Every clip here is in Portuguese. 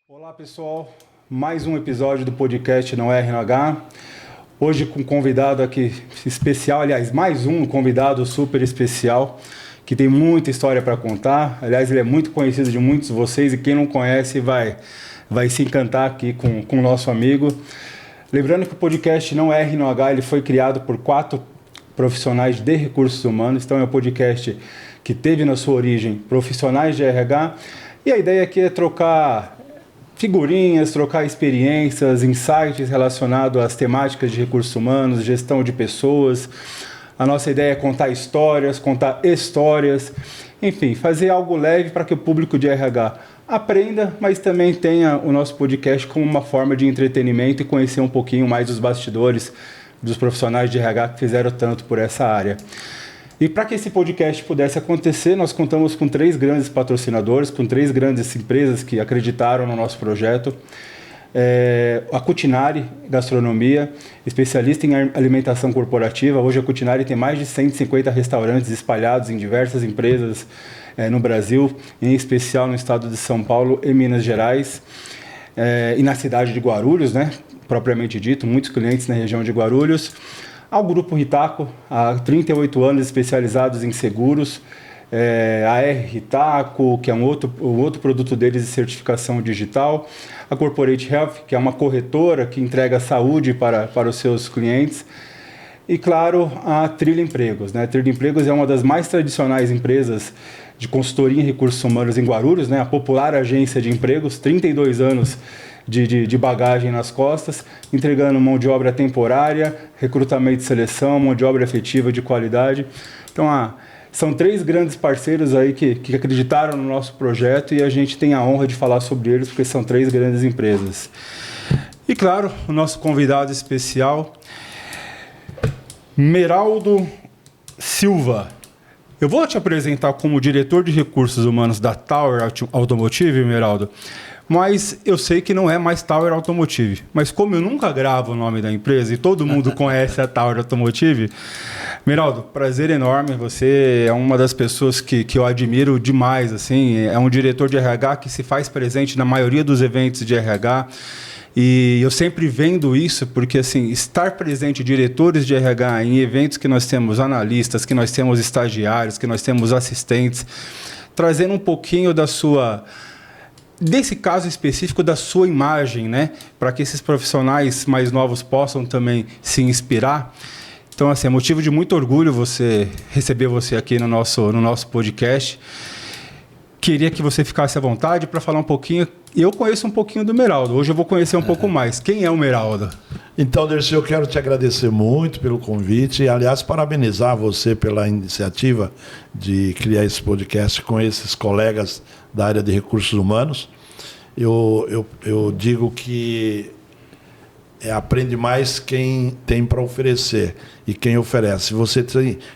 Olá pessoal, mais um episódio do podcast Não é RH. Hoje com um convidado aqui especial, aliás, mais um convidado super especial, que tem muita história para contar. Aliás, ele é muito conhecido de muitos de vocês e quem não conhece vai se encantar aqui com o nosso amigo. Lembrando que o podcast Não é RH, ele foi criado por 4 profissionais de recursos humanos, então é um podcast que teve na sua origem profissionais de RH, e a ideia aqui é trocar figurinhas, trocar experiências, insights relacionados às temáticas de recursos humanos, gestão de pessoas. A nossa ideia é contar histórias, enfim, fazer algo leve para que o público de RH aprenda, mas também tenha o nosso podcast como uma forma de entretenimento e conhecer um pouquinho mais dos bastidores dos profissionais de RH que fizeram tanto por essa área. E para que esse podcast pudesse acontecer, nós contamos com 3 grandes patrocinadores, com 3 grandes empresas que acreditaram no nosso projeto. A Cutinari Gastronomia, especialista em alimentação corporativa. Hoje a Cutinari tem mais de 150 restaurantes espalhados em diversas empresas no Brasil, em especial no estado de São Paulo e Minas Gerais, e na cidade de Guarulhos, né, propriamente dito, muitos clientes na região de Guarulhos. Ao Grupo Ritaco, há 38 anos especializados em seguros, a R Ritaco, que é um outro produto deles de certificação digital, a Corporate Health, que é uma corretora que entrega saúde para os seus clientes, e claro, a Trilha Empregos, né? A Trilha Empregos é uma das mais tradicionais empresas de consultoria em recursos humanos em Guarulhos, né? A popular agência de empregos, 32 anos de bagagem nas costas, entregando mão de obra temporária, recrutamento e seleção, mão de obra efetiva de qualidade. Então, são 3 grandes parceiros aí que acreditaram no nosso projeto e a gente tem a honra de falar sobre eles, porque são 3 grandes empresas. E claro, o nosso convidado especial, Meraldo Silva. Eu vou te apresentar como diretor de recursos humanos da Tower Automotive, Meraldo, mas eu sei que não é mais Tower Automotive. Mas como eu nunca gravo o nome da empresa e todo mundo conhece a Tower Automotive, Meraldo, prazer enorme. Você é uma das pessoas que eu admiro demais. Assim, é um diretor de RH que se faz presente na maioria dos eventos de RH. E eu sempre vendo isso porque, assim, estar presente diretores de RH em eventos que nós temos analistas, que nós temos estagiários, que nós temos assistentes, trazendo um pouquinho desse caso específico, da sua imagem, né? Para que esses profissionais mais novos possam também se inspirar. Então, assim, é motivo de muito orgulho receber você aqui no nosso podcast. Queria que você ficasse à vontade para falar um pouquinho. Eu conheço um pouquinho do Meraldo. Hoje eu vou conhecer um pouco mais. Quem é o Meraldo? Então, Dercy, eu quero te agradecer muito pelo convite e, aliás, parabenizar você pela iniciativa de criar esse podcast com esses colegas da área de recursos humanos. Eu digo que aprende mais quem tem para oferecer e quem oferece. Você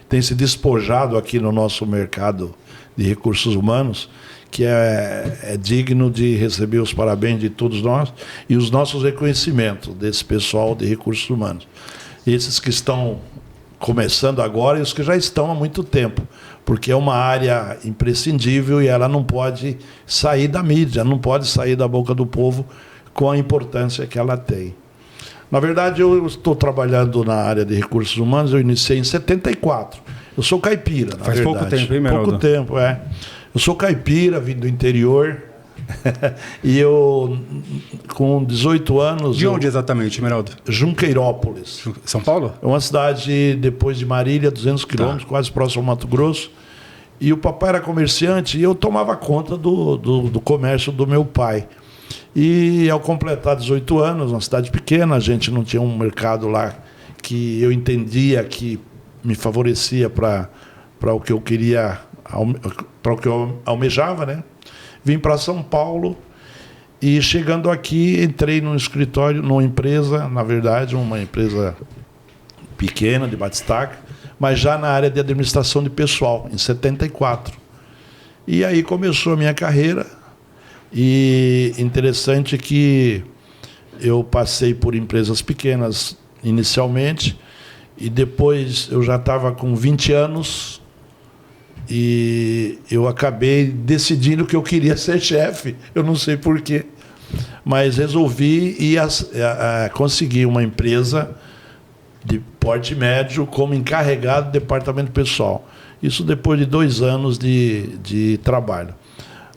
tem se despojado aqui no nosso mercado de recursos humanos, que é digno de receber os parabéns de todos nós e os nossos reconhecimentos desse pessoal de recursos humanos. Esses que estão começando agora e os que já estão há muito tempo, porque é uma área imprescindível e ela não pode sair da mídia, não pode sair da boca do povo com a importância que ela tem. Na verdade, eu estou trabalhando na área de recursos humanos, eu iniciei em 74. Eu sou caipira, na verdade. Faz pouco tempo, hein, Meraldo? Pouco tempo, é. Eu sou caipira, vim do interior. E eu, com 18 anos... De onde exatamente, Meraldo? Junqueirópolis. São Paulo? É uma cidade, depois de Marília, 200 quilômetros, quase próximo ao Mato Grosso. E o papai era comerciante e eu tomava conta do comércio do meu pai. E ao completar 18 anos, uma cidade pequena, a gente não tinha um mercado lá que eu entendia que me favorecia para o que eu queria, para o que eu almejava, né? Vim para São Paulo e, chegando aqui, entrei num escritório, numa empresa, na verdade, uma empresa pequena, de batistaca, mas já na área de administração de pessoal, em 74. E aí começou a minha carreira. E interessante que eu passei por empresas pequenas inicialmente E depois eu já estava com 20 anos e eu acabei decidindo que eu queria ser chefe. Eu não sei porquê, mas resolvi conseguir uma empresa de porte médio como encarregado do departamento pessoal. Isso depois de 2 anos de trabalho.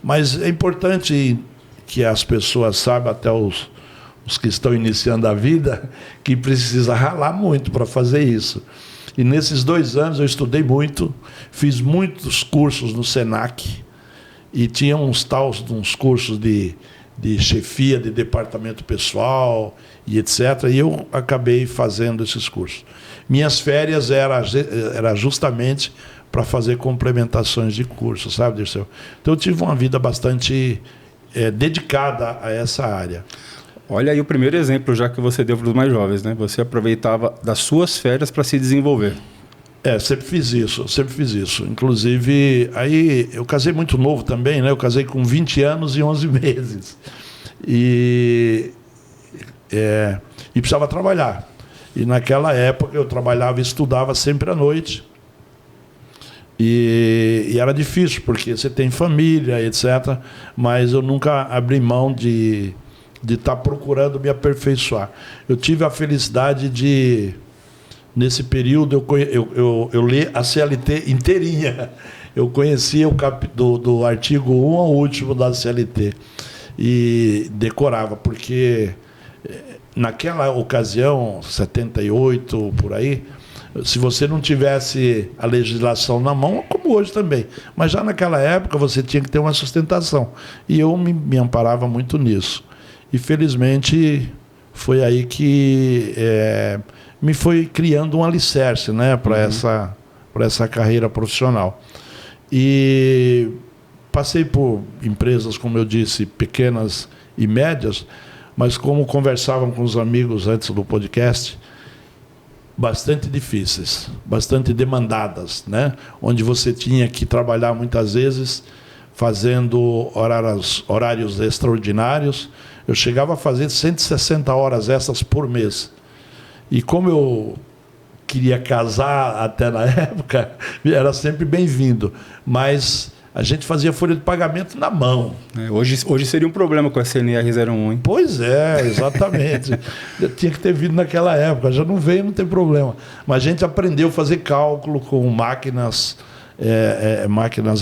Mas é importante que as pessoas saibam, até os que estão iniciando a vida, que precisa ralar muito para fazer isso. E nesses 2 anos eu estudei muito, fiz muitos cursos no Senac, e tinha uns cursos de chefia de departamento pessoal e etc. E eu acabei fazendo esses cursos. Minhas férias era justamente para fazer complementações de curso, sabe, Dirceu? Então eu tive uma vida bastante dedicada a essa área. Olha aí o primeiro exemplo já que você deu para os mais jovens, né? Você aproveitava das suas férias para se desenvolver. Sempre fiz isso. Inclusive, aí eu casei muito novo também, né? Eu casei com 20 anos e 11 meses. E precisava trabalhar. E naquela época eu trabalhava e estudava sempre à noite. E era difícil, porque você tem família, etc. Mas eu nunca abri mão de estar procurando me aperfeiçoar. Eu tive a felicidade de, nesse período, eu li a CLT inteirinha. Eu conhecia do artigo 1 ao último da CLT e decorava, porque naquela ocasião, 78, por aí, se você não tivesse a legislação na mão, como hoje também, mas já naquela época você tinha que ter uma sustentação. E eu me amparava muito nisso. E, felizmente, foi aí que me foi criando um alicerce, né, para essa carreira profissional. E passei por empresas, como eu disse, pequenas e médias, mas como conversavam com os amigos antes do podcast, bastante difíceis, bastante demandadas, né, onde você tinha que trabalhar muitas vezes fazendo horários extraordinários. Eu chegava a fazer 160 horas extras por mês. E como eu queria casar até na época, era sempre bem-vindo. Mas a gente fazia folha de pagamento na mão. Hoje seria um problema com a CNR 01, hein? Pois é, exatamente. Tinha que ter vindo naquela época. Já não veio, não tem problema. Mas a gente aprendeu a fazer cálculo com máquinas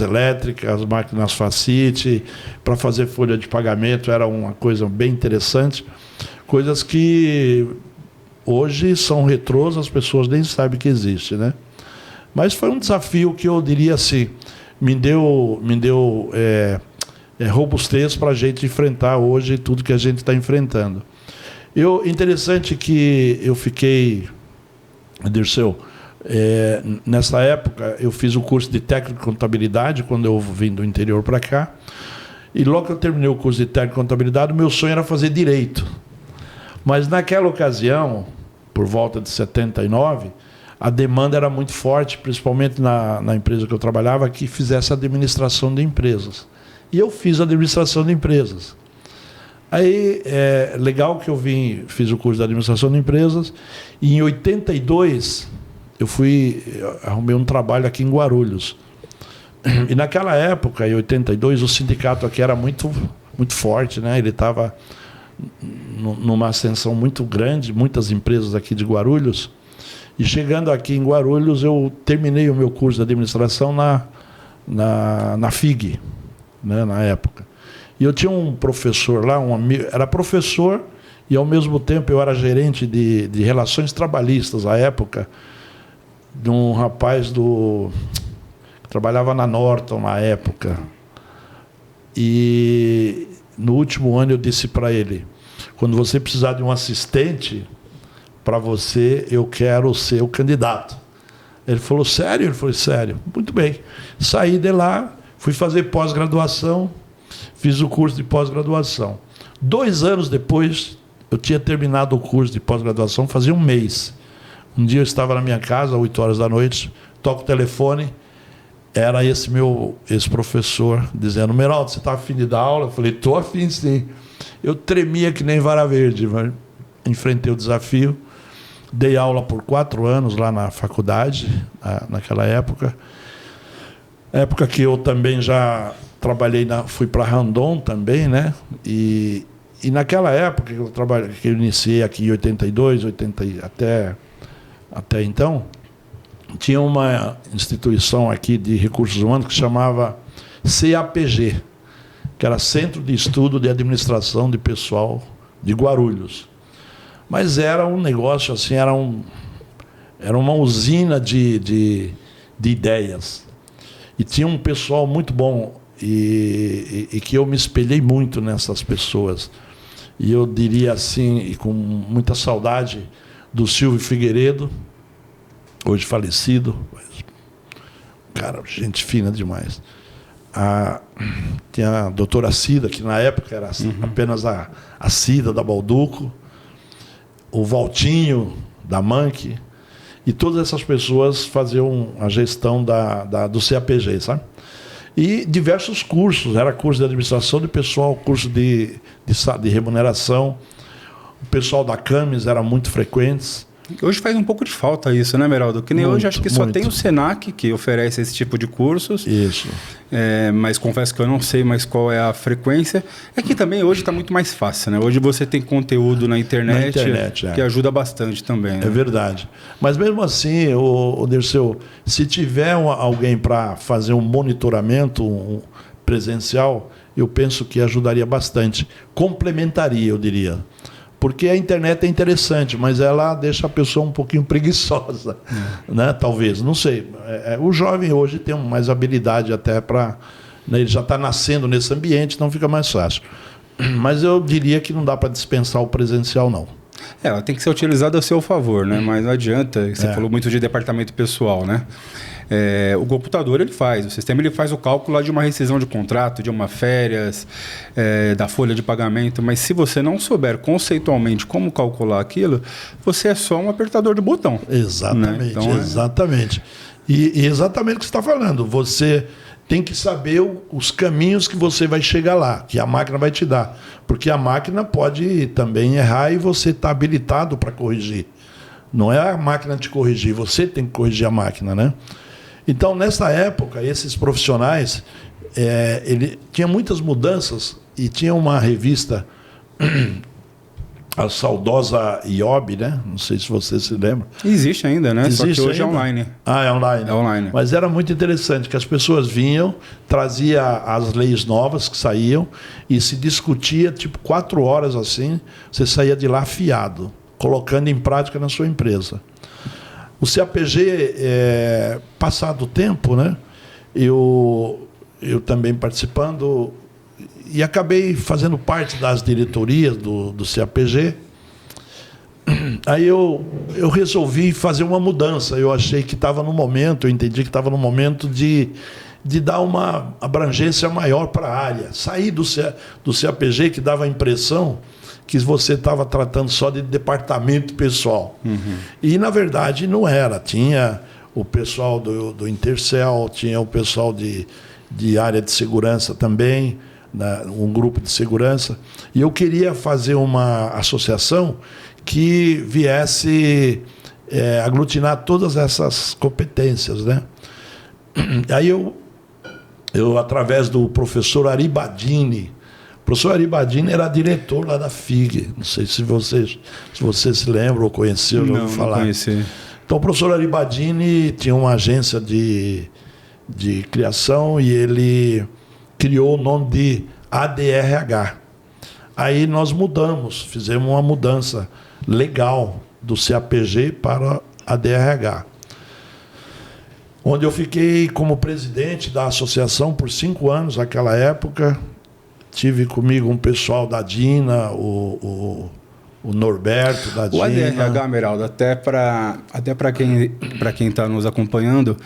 elétricas, máquinas Facit, para fazer folha de pagamento. Era uma coisa bem interessante. Coisas que hoje são retrôs, as pessoas nem sabem que existe, né? Mas foi um desafio que eu diria assim, me deu robustez para a gente enfrentar hoje tudo que a gente está enfrentando. Interessante que eu fiquei, Dirceu, nessa época eu fiz o curso de técnico de contabilidade quando eu vim do interior para cá, e logo que eu terminei o curso de técnico de contabilidade, o meu sonho era fazer direito. Mas naquela ocasião, por volta de 79, a demanda era muito forte, principalmente na empresa que eu trabalhava, que fizesse administração de empresas. E eu fiz administração de empresas. Aí, legal que eu fiz o curso de administração de empresas, e em 82 eu arrumei um trabalho aqui em Guarulhos. E naquela época, em 82, o sindicato aqui era muito, muito forte, né? Ele estava numa ascensão muito grande, muitas empresas aqui de Guarulhos. E chegando aqui em Guarulhos, eu terminei o meu curso de administração na FIG, né, na época. E eu tinha um professor lá, um amigo, era professor e, ao mesmo tempo, eu era gerente de relações trabalhistas, à época, de um rapaz que trabalhava na Norton, na época. E, no último ano, eu disse para ele, quando você precisar de um assistente, para você, eu quero ser o candidato. Ele falou, sério? Ele falou, sério. Muito bem. Saí de lá, fui fazer pós-graduação, fiz o curso de pós-graduação. 2 anos depois, eu tinha terminado o curso de pós-graduação, fazia um mês. Um dia eu estava na minha casa, 8 horas da noite, toco o telefone, era esse professor dizendo, Meraldo, você está afim de dar aula? Eu falei, estou afim, sim. Eu tremia que nem vara verde, mas enfrentei o desafio. Dei aula por 4 anos lá na faculdade, naquela época. Época que eu também já trabalhei, fui para Randon também, né? E naquela época que eu iniciei aqui em 82, 80, até então, tinha uma instituição aqui de recursos humanos que chamava CAPG, que era Centro de Estudo de Administração de Pessoal de Guarulhos. Mas era um negócio assim, era uma usina de ideias. E tinha um pessoal muito bom e que eu me espelhei muito nessas pessoas. E eu diria assim, e com muita saudade, do Silvio Figueiredo, hoje falecido, cara, gente fina demais. Tinha a doutora Cida, que na época era apenas a Cida da Balduco, o Valtinho da Manque, e todas essas pessoas faziam a gestão do CAPG, sabe? E diversos cursos, era curso de administração de pessoal, curso de remuneração, o pessoal da Camis era muito frequentes. Hoje faz um pouco de falta isso, né, Meraldo? Que nem muito, hoje acho que só tem o Senac que oferece esse tipo de cursos. Isso. Mas confesso que eu não sei mais qual é a frequência. É que também hoje está muito mais fácil, né? Hoje você tem conteúdo na internet que ajuda bastante também. Né? É verdade. Mas mesmo assim, o Dirceu, se tiver alguém para fazer um monitoramento presencial, eu penso que ajudaria bastante. Complementaria, eu diria. Porque a internet é interessante, mas ela deixa a pessoa um pouquinho preguiçosa, né? Talvez, não sei. O jovem hoje tem mais habilidade até para... Né? Ele já está nascendo nesse ambiente, então fica mais fácil. Mas eu diria que não dá para dispensar o presencial, não. Ela tem que ser utilizada a seu favor, né? Mas não adianta. Você falou muito de departamento pessoal, né? O computador ele faz, o sistema ele faz o cálculo lá de uma rescisão de contrato, de uma férias, da folha de pagamento, mas se você não souber conceitualmente como calcular aquilo, você é só um apertador de botão. Exatamente, né? Então, exatamente. E exatamente o que você está falando, você tem que saber os caminhos que você vai chegar lá, que a máquina vai te dar, porque a máquina pode também errar e você está habilitado para corrigir. Não é a máquina te corrigir, você tem que corrigir a máquina, né? Então, nessa época, esses profissionais, ele tinha muitas mudanças e tinha uma revista, a saudosa IOB, né? Não sei se você se lembra. Existe ainda, né? Existe. Só que hoje ainda? é online. É online. É online. Mas era muito interessante, que as pessoas vinham, trazia as leis novas que saíam e se discutia, tipo, 4 horas assim, você saía de lá afiado, colocando em prática na sua empresa. O CAPG, passado o tempo, né, eu também participando, e acabei fazendo parte das diretorias do CAPG. Aí eu resolvi fazer uma mudança. Eu achei que estava no momento, eu entendi que estava no momento de dar uma abrangência maior para a área. Sair do CAPG, que dava a impressão que você estava tratando só de departamento pessoal. E, na verdade, não era. Tinha o pessoal do Intercel, tinha o pessoal de área de segurança também, um grupo de segurança. E eu queria fazer uma associação que viesse aglutinar todas essas competências, né? Aí eu, através do professor Aribadini, o professor Aribadini era diretor lá da FIG. Não sei se você se lembra ou conheceu, já ouviu falar. Não conheci. Então, o professor Aribadini tinha uma agência de criação e ele criou o nome de ADRH. Aí nós mudamos, fizemos uma mudança legal do CAPG para a ADRH. Onde eu fiquei como presidente da associação por 5 anos naquela época. Tive comigo um pessoal da DINA, o Norberto da DINA. O ADRH, Meraldo, até para quem está nos acompanhando,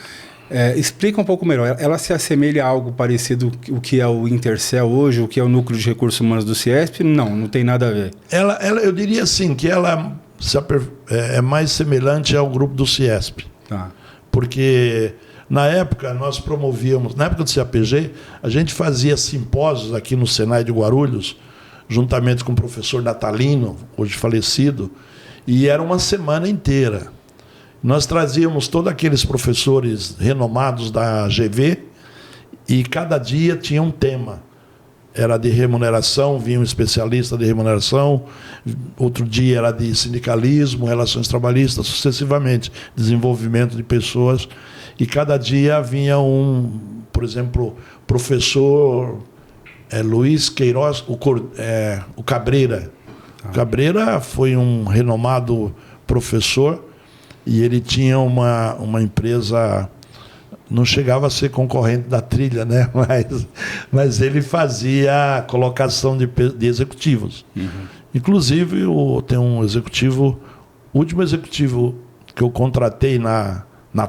explica um pouco melhor. Ela se assemelha a algo parecido o que é o Intercel hoje, o que é o Núcleo de Recursos Humanos do CIESP? Não tem nada a ver. Eu diria assim, que ela é mais semelhante ao grupo do CIESP. Tá. Porque na época nós promovíamos, na época do CAPG, a gente fazia simpósios aqui no Senai de Guarulhos, juntamente com o professor Natalino, hoje falecido, E era uma semana inteira. Nós trazíamos todos aqueles professores renomados da GV e cada dia tinha um tema. Era de remuneração, vinha um especialista de remuneração, outro dia era de sindicalismo, relações trabalhistas, sucessivamente, desenvolvimento de pessoas. E cada dia vinha por exemplo, professor Luiz Queiroz, o Cabreira. O Cabreira foi um renomado professor e ele tinha uma empresa, não chegava a ser concorrente da Trilha, né? Mas ele fazia colocação de executivos. Uhum. Inclusive, tem um executivo, o último executivo que eu contratei na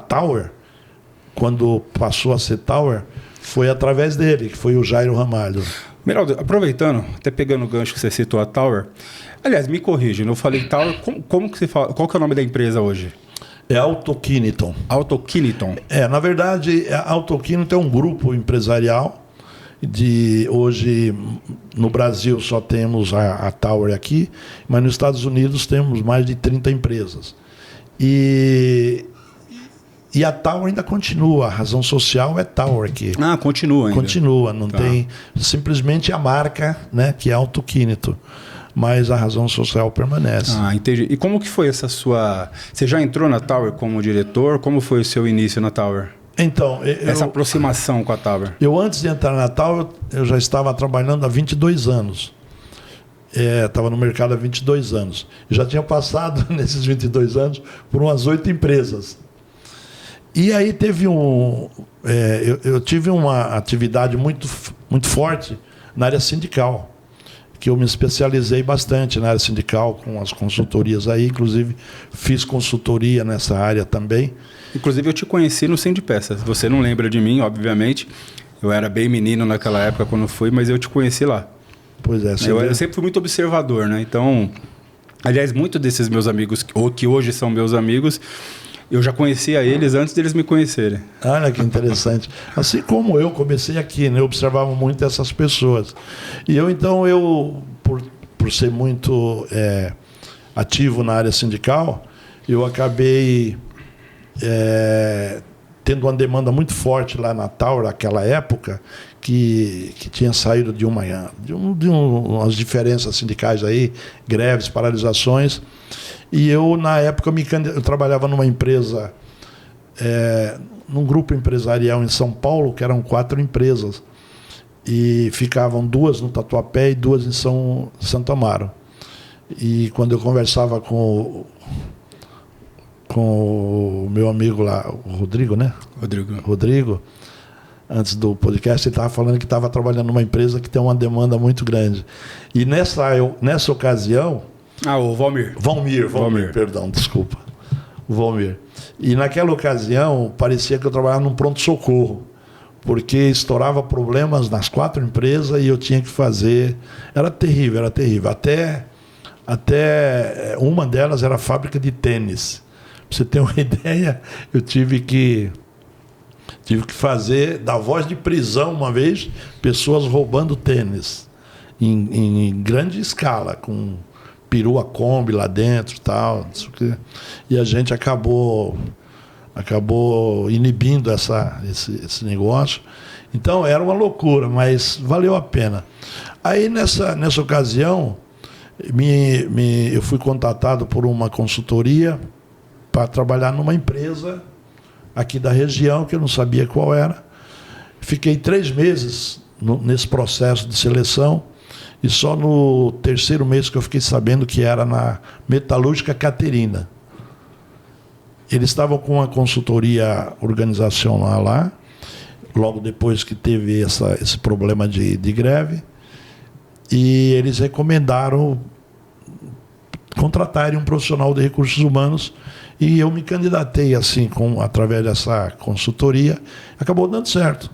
Tower, quando passou a ser Tower, foi através dele, que foi o Jairo Ramalho. Meraldo, aproveitando, até pegando o gancho que você citou a Tower, aliás, me corrija, eu falei Tower, como que você fala, qual que é o nome da empresa hoje? É Autoquiniton. Autoquiniton. Na verdade, a Autoquiniton é um grupo empresarial. Hoje, no Brasil, só temos a Tower aqui, mas nos Estados Unidos temos mais de 30 empresas. E a Tower ainda continua, a razão social é Tower aqui. Continua ainda. Continua, não tem simplesmente a marca, né, que é Autoquiniton. Mas a razão social permanece. Entendi. E como que foi essa sua... Você já entrou na Tower como diretor? Como foi o seu início na Tower? Então, essa aproximação com a Tower. Eu, antes de entrar na Tower, eu já estava trabalhando há 22 anos. Estava no mercado há 22 anos. Já tinha passado, nesses 22 anos, por umas 8 empresas. E aí teve eu tive uma atividade muito forte na área sindical, que eu me especializei bastante na área sindical, com as consultorias aí, inclusive fiz consultoria nessa área também. Inclusive eu te conheci no Sindipeças. Você não lembra de mim, obviamente. Eu era bem menino naquela época quando fui, mas eu te conheci lá. Pois é. Eu sempre fui muito observador, né? Então, aliás, muitos desses meus amigos, ou que hoje são meus amigos, eu já conhecia eles antes deles me conhecerem. Olha que interessante. Assim como eu comecei aqui, né? Eu observava muito essas pessoas. E eu por ser muito ativo na área sindical, eu acabei tendo uma demanda muito forte lá na Tower, naquela época, que tinha saído de umas diferenças sindicais aí, greves, paralisações. E eu, na época, eu trabalhava numa empresa, num grupo empresarial em São Paulo, que eram 4 empresas. E ficavam 2 no Tatuapé e 2 em Santo Amaro. E quando eu conversava com o meu amigo lá, o Rodrigo, né? Rodrigo, antes do podcast, ele estava falando que estava trabalhando numa empresa que tem uma demanda muito grande. E nessa ocasião... o Valmir. Valmir, perdão, desculpa. O Valmir. E naquela ocasião, parecia que eu trabalhava num pronto-socorro, porque estourava problemas nas 4 empresas e eu tinha que fazer... Era terrível. Até uma delas era a fábrica de tênis. Para você ter uma ideia, eu tive que fazer, da voz de prisão uma vez, pessoas roubando tênis, em grande escala, com perua Kombi lá dentro, tal, e a gente acabou inibindo esse negócio. Então era uma loucura, mas valeu a pena. Aí nessa ocasião eu fui contatado por uma consultoria para trabalhar numa empresa aqui da região, que eu não sabia qual era. Fiquei 3 meses nesse processo de seleção, e só no 3º mês que eu fiquei sabendo que era na Metalúrgica Caterina. Eles estavam com uma consultoria organizacional lá, logo depois que teve esse problema de greve, e eles recomendaram contratarem um profissional de recursos humanos, e eu me candidatei assim, através dessa consultoria, acabou dando certo.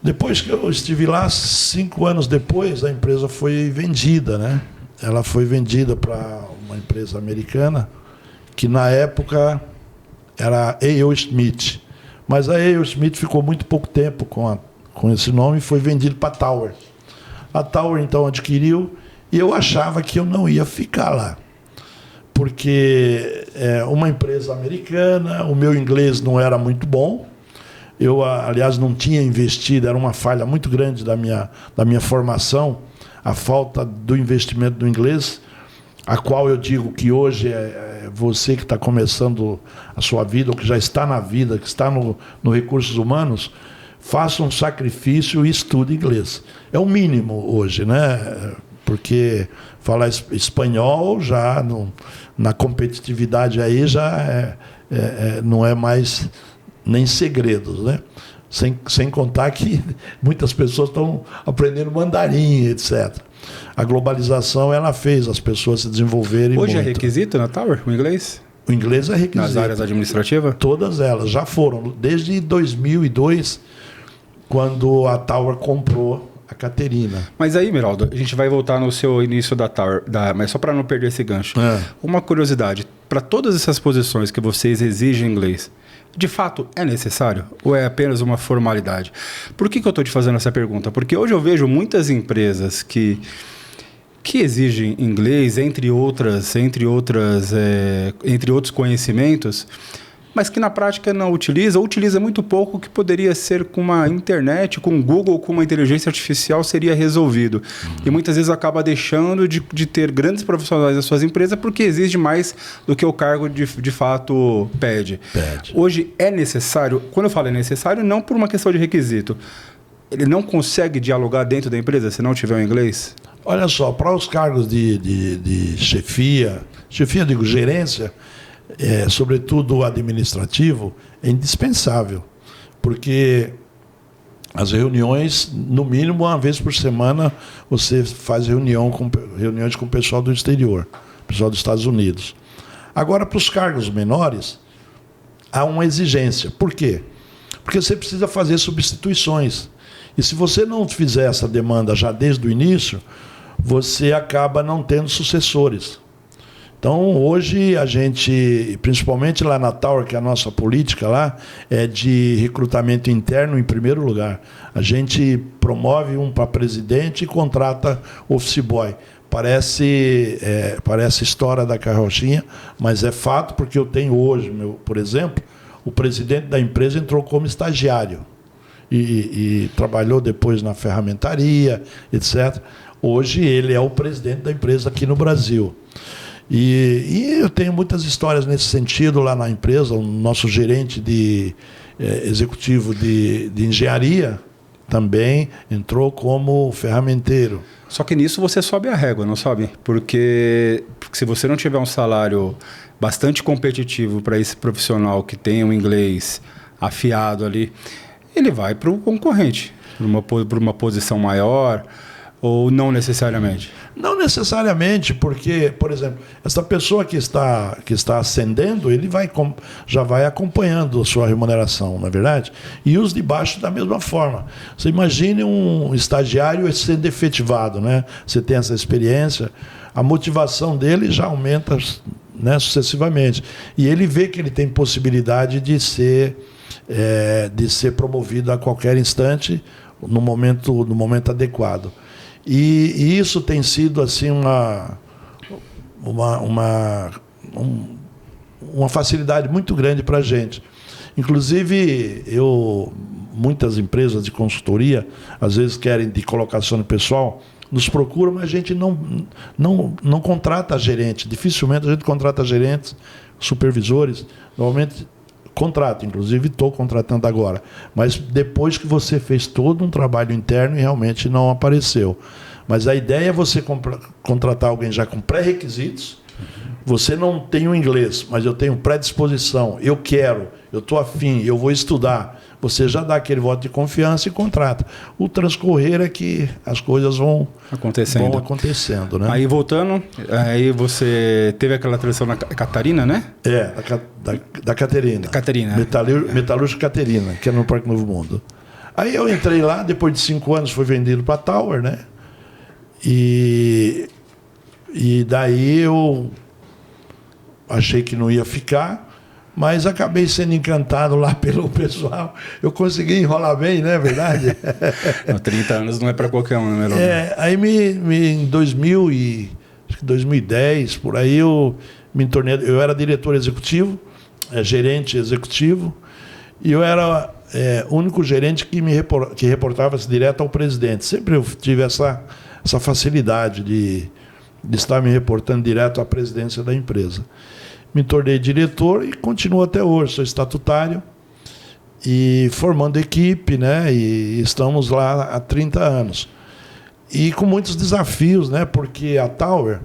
Depois que eu estive lá, 5 anos depois, a empresa foi vendida, né? Ela foi vendida para uma empresa americana, que na época era A.O. Smith. Mas a A.O. Smith ficou muito pouco tempo com esse nome e foi vendido para a Tower. A Tower, então, adquiriu, e eu achava que eu não ia ficar lá. porque é uma empresa americana, o meu inglês não era muito bom. Eu, aliás, não tinha investido, era uma falha muito grande da minha formação, a falta do investimento no inglês, a qual eu digo que hoje é você que está começando a sua vida, ou que já está na vida, que está no Recursos Humanos, faça um sacrifício e estude inglês. É o mínimo hoje, né? Porque falar espanhol já na competitividade aí já não é mais nem segredos, né? Sem contar que muitas pessoas estão aprendendo mandarim, etc. A globalização ela fez as pessoas se desenvolverem Hoje muito. é requisito na Tower, o inglês? O inglês é requisito. Nas áreas administrativas? Todas elas já foram. Desde 2002, quando a Tower comprou a Caterina. Mas aí, Miraldo, a gente vai voltar no seu início da Tower, mas só para não perder esse gancho. Uma curiosidade, para todas essas posições que vocês exigem inglês, de fato é necessário? Ou é apenas uma formalidade? Por que eu estou te fazendo essa pergunta? Porque hoje eu vejo muitas empresas que exigem inglês, entre outros conhecimentos, mas que na prática não utiliza, ou utiliza muito pouco, que poderia ser com uma internet, com o Google, com uma inteligência artificial, seria resolvido. E muitas vezes acaba deixando de ter grandes profissionais nas suas empresas porque exige mais do que o cargo de fato pede. Hoje é necessário, quando eu falo é necessário, não por uma questão de requisito, ele não consegue dialogar dentro da empresa se não tiver o inglês? Olha só, para os cargos de chefia, digo gerência, sobretudo administrativo, é indispensável, porque as reuniões, no mínimo uma vez por semana, você faz reuniões com o pessoal do exterior, pessoal dos Estados Unidos. Agora, para os cargos menores, há uma exigência. Por quê? Porque você precisa fazer substituições. E se você não fizer essa demanda já desde o início, você acaba não tendo sucessores. Então, hoje, a gente, principalmente lá na Tower, que a nossa política lá é de recrutamento interno em primeiro lugar. A gente promove um para presidente e contrata office boy. Parece história da carrochinha, mas é fato, porque eu tenho hoje, por exemplo, o presidente da empresa entrou como estagiário e trabalhou depois na ferramentaria, etc. Hoje, ele é o presidente da empresa aqui no Brasil. E eu tenho muitas histórias nesse sentido lá na empresa. O nosso gerente executivo de engenharia também entrou como ferramenteiro. Só que nisso você sobe a régua, não sobe? Porque se você não tiver um salário bastante competitivo para esse profissional que tem um inglês afiado ali, ele vai para o concorrente, para uma posição maior. Ou não necessariamente? Não necessariamente, porque, por exemplo, essa pessoa que está ascendendo, ele já vai acompanhando a sua remuneração, não é verdade? E os de baixo da mesma forma. Você imagine um estagiário sendo efetivado, né? Você tem essa experiência, a motivação dele já aumenta, né, sucessivamente. E ele vê que ele tem possibilidade de ser promovido a qualquer instante, no momento adequado. E isso tem sido assim uma facilidade muito grande para a gente. Inclusive, muitas empresas de consultoria, às vezes querem de colocação de pessoal, nos procuram, mas a gente não contrata gerente. Dificilmente a gente contrata gerentes, supervisores. Normalmente contrato, inclusive estou contratando agora, mas depois que você fez todo um trabalho interno e realmente não apareceu. Mas a ideia é você contratar alguém já com pré-requisitos. Você não tem o inglês, mas eu tenho predisposição, eu estou afim, eu vou estudar. Você já dá aquele voto de confiança e contrata. O transcorrer é que as coisas vão acontecendo, né? Aí voltando, aí você teve aquela transição na Catarina, né? Da Caterina. Metalúrgica Caterina, que é no Parque Novo Mundo. Aí eu entrei lá, depois de 5 anos foi vendido para a Tower, né? E daí eu achei que não ia ficar, mas acabei sendo encantado lá pelo pessoal. Eu consegui enrolar bem, não é verdade? 30 anos não é para qualquer um, né? Aí em 2010, por aí, eu era diretor executivo, gerente executivo, e eu era o único gerente que reportava-se direto ao presidente. Sempre eu tive essa facilidade de estar me reportando direto à presidência da empresa. Me tornei diretor e continuo até hoje. Sou estatutário e formando equipe, né? E estamos lá há 30 anos. E com muitos desafios, né? Porque a Tower,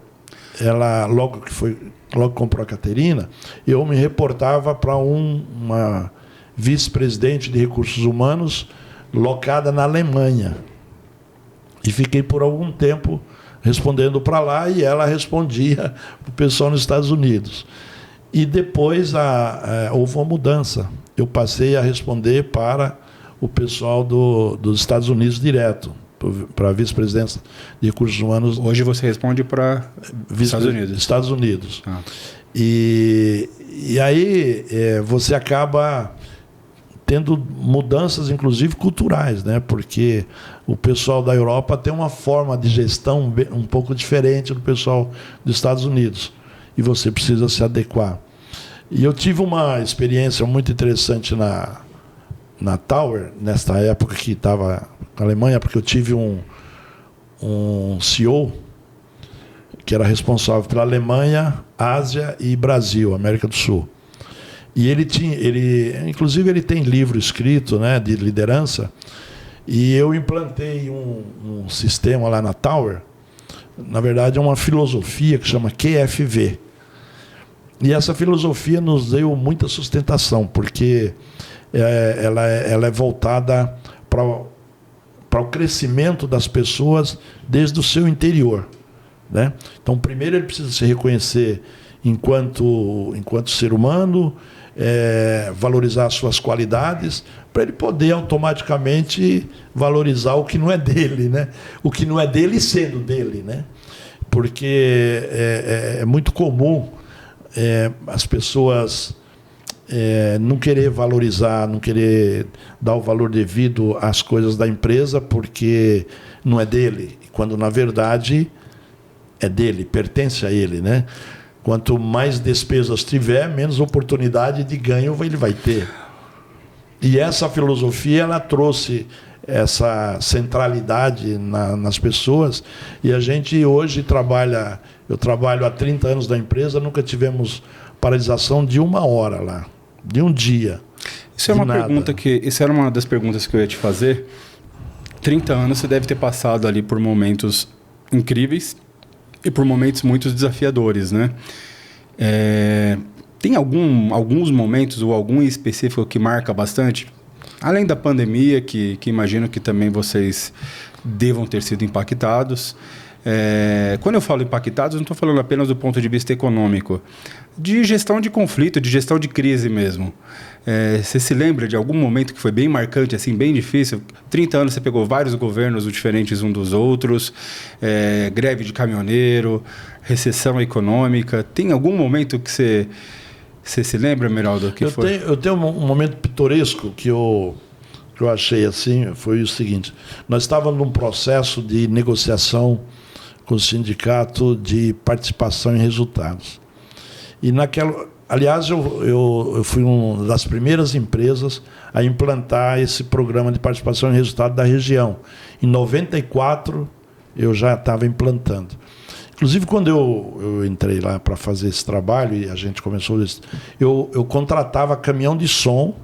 ela logo comprou a Caterina, eu me reportava para uma vice-presidente de recursos humanos locada na Alemanha. E fiquei por algum tempo respondendo para lá e ela respondia para o pessoal nos Estados Unidos. E depois houve uma mudança. Eu passei a responder para o pessoal dos Estados Unidos direto, para a vice-presidência de recursos humanos. Hoje você responde para Estados Unidos. Estados Unidos. Ah. E aí você acaba tendo mudanças, inclusive culturais, né? Porque o pessoal da Europa tem uma forma de gestão um pouco diferente do pessoal dos Estados Unidos. E você precisa se adequar. E eu tive uma experiência muito interessante na Tower, nesta época que estava na Alemanha, porque eu tive um CEO que era responsável pela Alemanha, Ásia e Brasil, América do Sul. E inclusive ele tem livro escrito, né, de liderança, e eu implantei um sistema lá na Tower, na verdade é uma filosofia que chama QFV. E essa filosofia nos deu muita sustentação, porque ela é voltada para o crescimento das pessoas desde o seu interior, né? Então, primeiro ele precisa se reconhecer enquanto ser humano, valorizar as suas qualidades, para ele poder automaticamente valorizar o que não é dele, né? O que não é dele sendo dele, né? Porque é muito comum as pessoas não querer valorizar, não querer dar o valor devido às coisas da empresa porque não é dele, quando na verdade é dele, pertence a ele, né? Quanto mais despesas tiver, menos oportunidade de ganho ele vai ter. E essa filosofia ela trouxe essa centralidade nas pessoas, e a gente hoje eu trabalho há 30 anos na empresa, nunca tivemos paralisação de 1 hora lá, de um dia. Isso era uma das perguntas que eu ia te fazer. 30 anos você deve ter passado ali por momentos incríveis e por momentos muito desafiadores, né? Tem alguns momentos ou algum específico que marca bastante? Além da pandemia, que imagino que também vocês devam ter sido impactados. Quando eu falo impactados, não estou falando apenas do ponto de vista econômico, de gestão de conflito, de gestão de crise mesmo. Você se lembra de algum momento que foi bem marcante, assim, bem difícil? 30 anos você pegou vários governos diferentes um dos outros, greve de caminhoneiro, recessão econômica. Tem algum momento que você se lembra, Meraldo? Eu tenho um momento pitoresco que eu achei assim, foi o seguinte: nós estávamos num processo de negociação com o sindicato de participação em resultados. E aliás, eu fui uma das primeiras empresas a implantar esse programa de participação em resultados da região. Em 94, eu já estava implantando. Inclusive, quando eu entrei lá para fazer esse trabalho, e a gente começou isso, eu contratava caminhão de som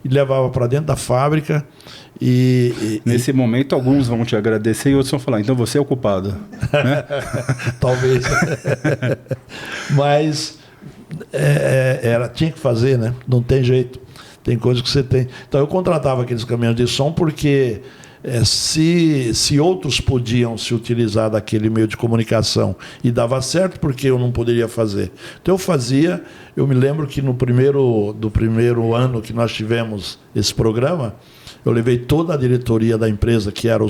e levava para dentro da fábrica. Nesse momento, alguns vão te agradecer e outros vão falar, então você é o culpado. Né? Talvez. Mas tinha que fazer, né? Não tem jeito. Tem coisas que você tem. Então, eu contratava aqueles caminhões de som porque se outros podiam se utilizar daquele meio de comunicação e dava certo, porque eu não poderia fazer. Então eu fazia. Eu me lembro que do primeiro ano que nós tivemos esse programa, eu levei toda a diretoria da empresa, que eram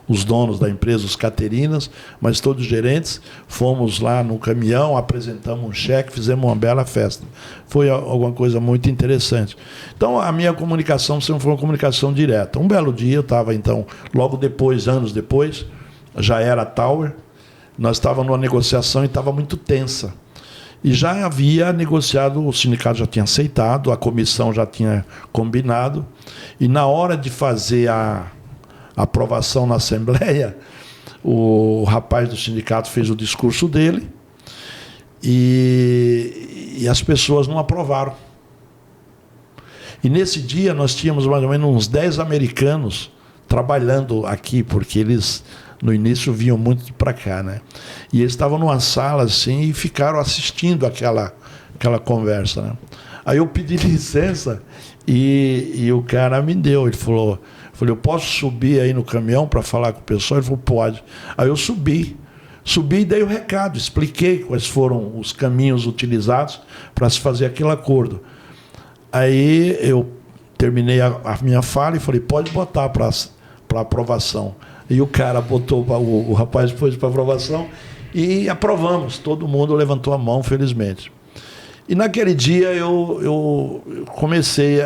os donos da empresa, os Caterinas, mas todos os gerentes, fomos lá no caminhão, apresentamos um cheque, fizemos uma bela festa. Foi alguma coisa muito interessante. Então, a minha comunicação sempre foi uma comunicação direta. Um belo dia, eu estava, então, logo depois, anos depois, já era a Tower, nós estávamos numa negociação e estava muito tensa. E já havia negociado, o sindicato já tinha aceitado, a comissão já tinha combinado, e na hora de fazer a aprovação na Assembleia, o rapaz do sindicato fez o discurso dele e as pessoas não aprovaram. E nesse dia nós tínhamos mais ou menos uns 10 americanos trabalhando aqui, porque eles no início vinham muito para cá, né? E eles estavam numa sala assim e ficaram assistindo aquela conversa, né? Aí eu pedi licença e o cara me deu. Ele falou, eu posso subir aí no caminhão para falar com o pessoal? Ele falou, pode. Aí eu subi e dei o recado, expliquei quais foram os caminhos utilizados para se fazer aquele acordo. Aí eu terminei a minha fala e falei, pode botar para aprovação. E o cara botou, o rapaz pôs para aprovação e aprovamos. Todo mundo levantou a mão, felizmente. E naquele dia eu comecei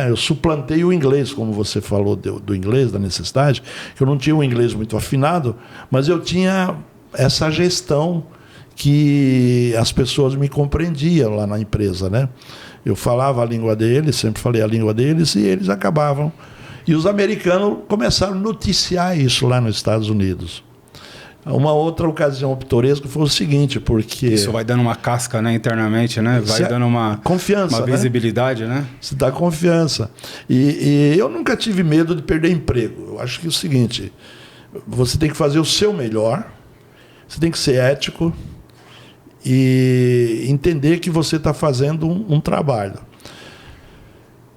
eu suplantei o inglês, como você falou do inglês, da necessidade, que eu não tinha um inglês muito afinado, mas eu tinha essa gestão que as pessoas me compreendiam lá na empresa, né? Eu falava a língua deles, sempre falei a língua deles, e eles acabavam. E os americanos começaram a noticiar isso lá nos Estados Unidos. Uma outra ocasião pitoresca foi o seguinte, porque... Isso vai dando uma casca, né, internamente, né? Vai dando uma confiança, uma visibilidade, né? Você dá confiança. E eu nunca tive medo de perder emprego. Eu acho que é o seguinte, você tem que fazer o seu melhor, você tem que ser ético e entender que você está fazendo um trabalho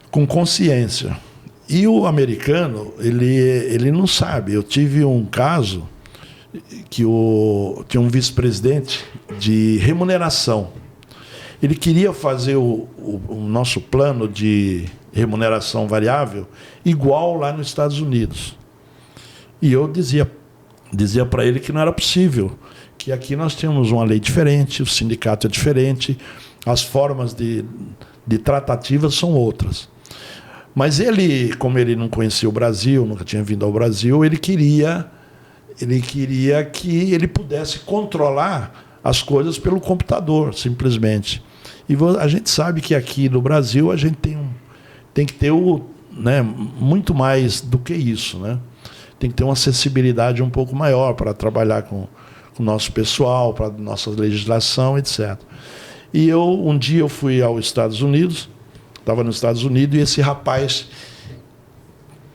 com consciência. E o americano, ele não sabe. Eu tive um caso que tinha um vice-presidente de remuneração. Ele queria fazer o nosso plano de remuneração variável igual lá nos Estados Unidos. E eu dizia para ele que não era possível, que aqui nós temos uma lei diferente, o sindicato é diferente, as formas de tratativas são outras. Mas ele, como ele não conhecia o Brasil, nunca tinha vindo ao Brasil, ele queria que ele pudesse controlar as coisas pelo computador, simplesmente. E a gente sabe que aqui no Brasil a gente tem que ter muito mais do que isso, né? Tem que ter uma acessibilidade um pouco maior para trabalhar com o nosso pessoal, para a nossa legislação, etc. E um dia eu fui aos Estados Unidos, estava nos Estados Unidos, e esse rapaz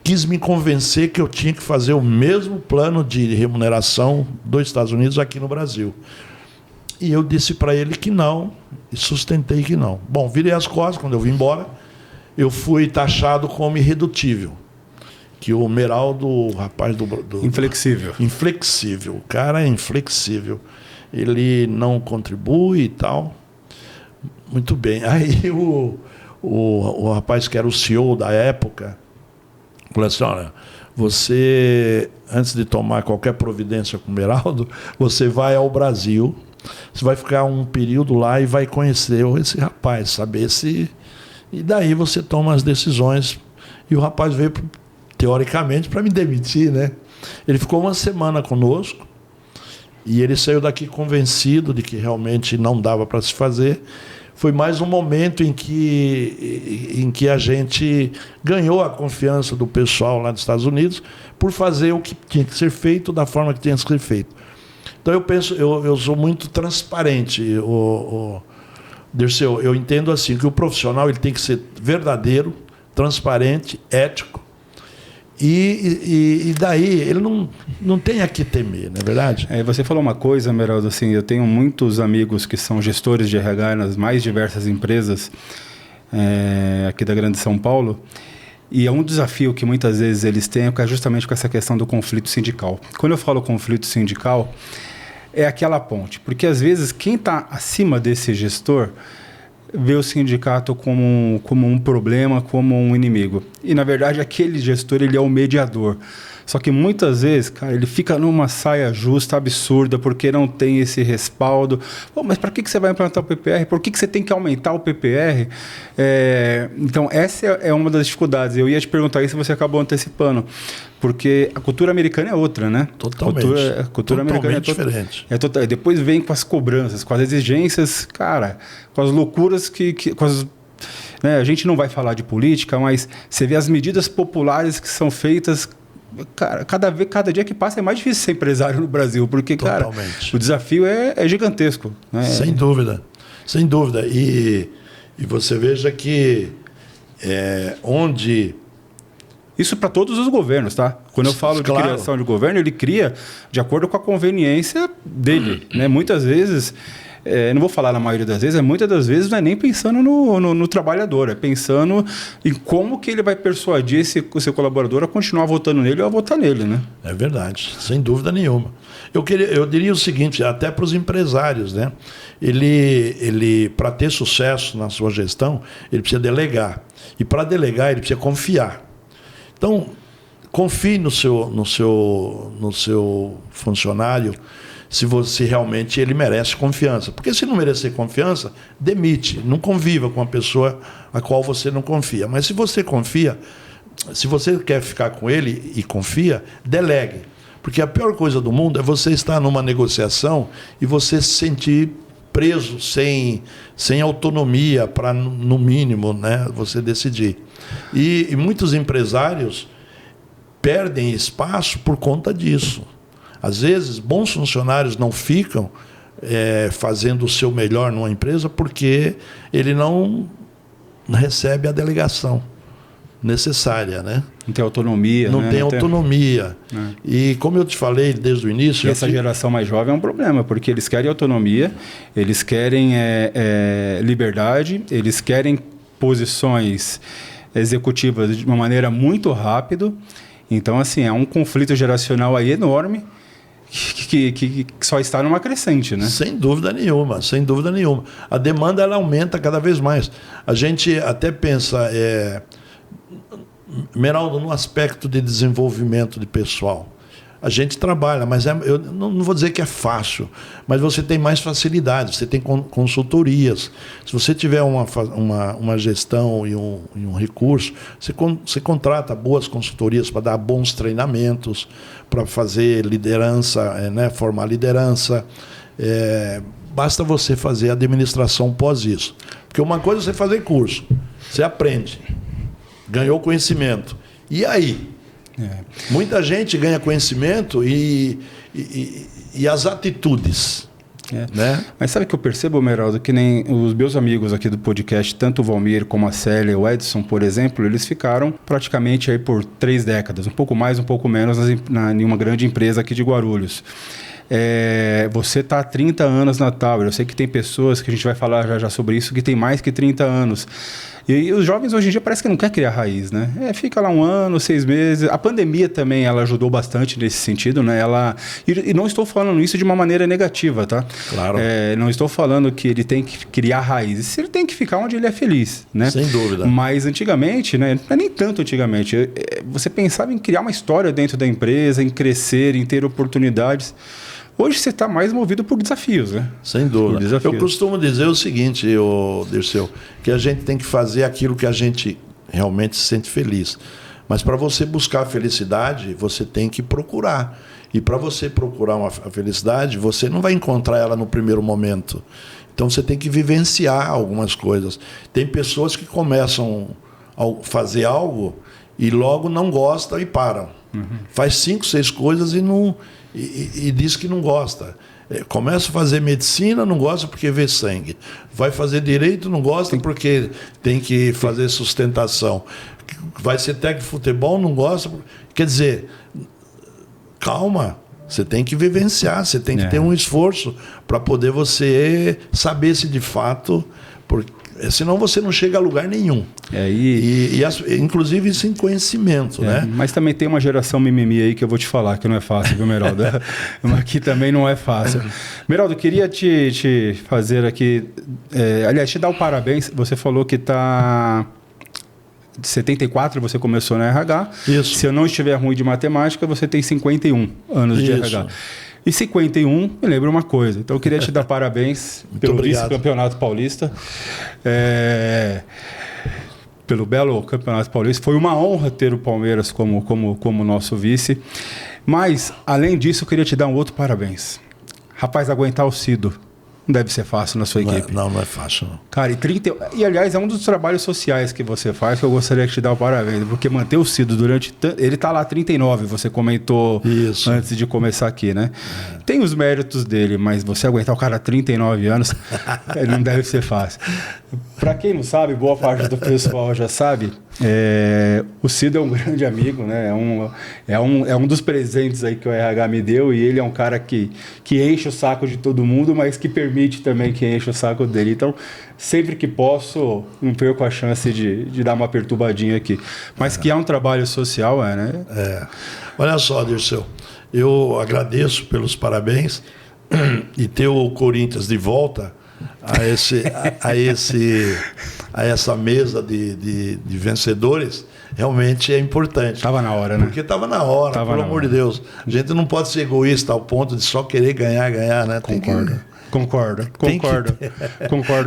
quis me convencer que eu tinha que fazer o mesmo plano de remuneração dos Estados Unidos aqui no Brasil. E eu disse para ele que não, e sustentei que não. Bom, virei as costas, quando eu vim embora, eu fui taxado como irredutível. Que o Meraldo, o rapaz do... Inflexível. Inflexível. O cara é inflexível. Ele não contribui e tal. Muito bem. Aí o rapaz que era o CEO da época falou assim, olha, você, antes de tomar qualquer providência com o Meraldo, você vai ao Brasil, você vai ficar um período lá e vai conhecer esse rapaz, saber se... E daí você toma as decisões. E o rapaz veio, teoricamente, para me demitir, né? Ele ficou uma semana conosco e ele saiu daqui convencido de que realmente não dava para se fazer. Foi mais um momento em que a gente ganhou a confiança do pessoal lá dos Estados Unidos por fazer o que tinha que ser feito da forma que tinha que ser feito. Então eu sou muito transparente. Dirceu, eu entendo assim que o profissional ele tem que ser verdadeiro, transparente, ético. E daí ele não tem a que temer, não é verdade? Você falou uma coisa, Meraldo, assim, eu tenho muitos amigos que são gestores de RH nas mais diversas empresas aqui da Grande São Paulo, e é um desafio que muitas vezes eles têm é justamente com essa questão do conflito sindical. Quando eu falo conflito sindical, é aquela ponte, porque às vezes quem está acima desse gestor vê o sindicato como um problema, como um inimigo. E, na verdade, aquele gestor, ele é o mediador. Só que muitas vezes, cara, ele fica numa saia justa absurda porque não tem esse respaldo. Pô, mas para que você vai implantar o PPR? Por que você tem que aumentar o PPR? Então, essa é uma das dificuldades. Eu ia te perguntar isso e você acabou antecipando. Porque a cultura americana é outra, né? Totalmente. A cultura americana é diferente. Depois vem com as cobranças, com as exigências, cara, com as loucuras né? A gente não vai falar de política, mas você vê as medidas populares que são feitas. Cara, cada dia que passa é mais difícil ser empresário no Brasil, porque, cara, o desafio é gigantesco. Né? Sem dúvida, sem dúvida. E você veja que onde... Isso para todos os governos, tá? Quando eu falo de criação de governo, ele cria de acordo com a conveniência dele. Né? Muitas vezes... não vou falar na maioria das vezes, muitas das vezes não é nem pensando no trabalhador, é pensando em como que ele vai persuadir o seu colaborador a continuar votando nele ou a votar nele, né? É verdade, sem dúvida nenhuma. Eu diria o seguinte, até para os empresários, né? Ele para ter sucesso na sua gestão, ele precisa delegar. E para delegar, ele precisa confiar. Então, confie no seu funcionário, se realmente ele merece confiança. Porque se não merecer confiança, demite. Não conviva com a pessoa a qual você não confia. Mas se você confia, se você quer ficar com ele e confia, delegue. Porque a pior coisa do mundo é você estar numa negociação e você se sentir preso, sem autonomia para, no mínimo, né, você decidir. E muitos empresários perdem espaço por conta disso. Às vezes, bons funcionários não ficam fazendo o seu melhor numa empresa porque ele não recebe a delegação necessária, né? Não tem autonomia. Não tem autonomia. E como eu te falei desde o início... Essa geração mais jovem é um problema, porque eles querem autonomia, eles querem liberdade, eles querem posições executivas de uma maneira muito rápida. Então, assim, é um conflito geracional aí enorme, que só está numa crescente, né? Sem dúvida nenhuma, sem dúvida nenhuma. A demanda ela aumenta cada vez mais. A gente até pensa, Meraldo, no aspecto de desenvolvimento de pessoal. A gente trabalha, mas eu não vou dizer que é fácil, mas você tem mais facilidade, você tem consultorias. Se você tiver uma gestão e um recurso, você contrata boas consultorias para dar bons treinamentos, para fazer liderança, formar liderança. Basta você fazer administração pós isso. Porque uma coisa é você fazer curso, você aprende, ganhou conhecimento. E aí? Muita gente ganha conhecimento e as atitudes. Né? Mas sabe que eu percebo, Meraldo, que nem os meus amigos aqui do podcast, tanto o Valmir como a Célia, o Edson, por exemplo, eles ficaram praticamente aí por 3 décadas, um pouco mais, um pouco menos, em uma grande empresa aqui de Guarulhos. Você está há 30 anos na Tower. Eu sei que tem pessoas, que a gente vai falar já sobre isso, que tem mais que 30 anos. E os jovens hoje em dia parece que não quer criar raiz, né? Fica lá 1 ano, 6 meses. A pandemia também, ela ajudou bastante nesse sentido, né? E não estou falando isso de uma maneira negativa, tá? Claro. Não estou falando que ele tem que criar raízes. Ele tem que ficar onde ele é feliz, né? Sem dúvida. Mas antigamente, né? Não é nem tanto antigamente. Você pensava em criar uma história dentro da empresa, em crescer, em ter oportunidades. Hoje você está mais movido por desafios, né? Sem dúvida. Eu costumo dizer o seguinte, Dirceu, que a gente tem que fazer aquilo que a gente realmente se sente feliz. Mas para você buscar a felicidade, você tem que procurar. E para você procurar a felicidade, você não vai encontrar ela no primeiro momento. Então você tem que vivenciar algumas coisas. Tem pessoas que começam a fazer algo e logo não gostam e param. Faz 5, 6 coisas e diz que não gosta. Começa a fazer medicina, não gosta porque vê sangue. Vai fazer direito, não gosta porque tem que fazer sustentação. Vai ser técnico de futebol, não gosta. Quer dizer, calma, você tem que vivenciar, você tem que ter um esforço para poder você saber se de fato Senão você não chega a lugar nenhum. Inclusive isso em conhecimento, né? Mas também tem uma geração mimimi aí que eu vou te falar, que não é fácil, viu, Meraldo? Aqui também não é fácil. Meraldo, queria te fazer aqui... aliás, te dar o parabéns. Você falou que está... De 74 você começou na RH. Isso. Se eu não estiver ruim de matemática, você tem 51 anos de RH. E 51 me lembra uma coisa. Então eu queria te dar parabéns pelo vice-campeonato paulista. Pelo belo campeonato paulista. Foi uma honra ter o Palmeiras como nosso vice. Mas, além disso, eu queria te dar um outro parabéns. Rapaz, aguentar o Cido não deve ser fácil na sua equipe. Não é fácil. Não. Cara, e aliás, é um dos trabalhos sociais que você faz que eu gostaria de te dar o parabéns. Porque manter o Cido durante... Ele está lá 39, você comentou isso. Antes de começar aqui, né? Tem os méritos dele, mas você aguentar o cara 39 anos não deve ser fácil. Para quem não sabe, boa parte do pessoal já sabe, o Cido é um grande amigo, né? É um dos presentes aí que o RH me deu, e ele é um cara que enche o saco de todo mundo, mas que permite também que enche o saco dele. Então, sempre que posso, não perco a chance de dar uma perturbadinha aqui. Mas que é um trabalho social, né? Olha só, Dirceu, eu agradeço pelos parabéns e ter o Corinthians de volta a essa mesa de vencedores realmente é importante. Estava na hora, né? Porque estava na hora, pelo amor de Deus. A gente não pode ser egoísta ao ponto de só querer ganhar, né? Concordo.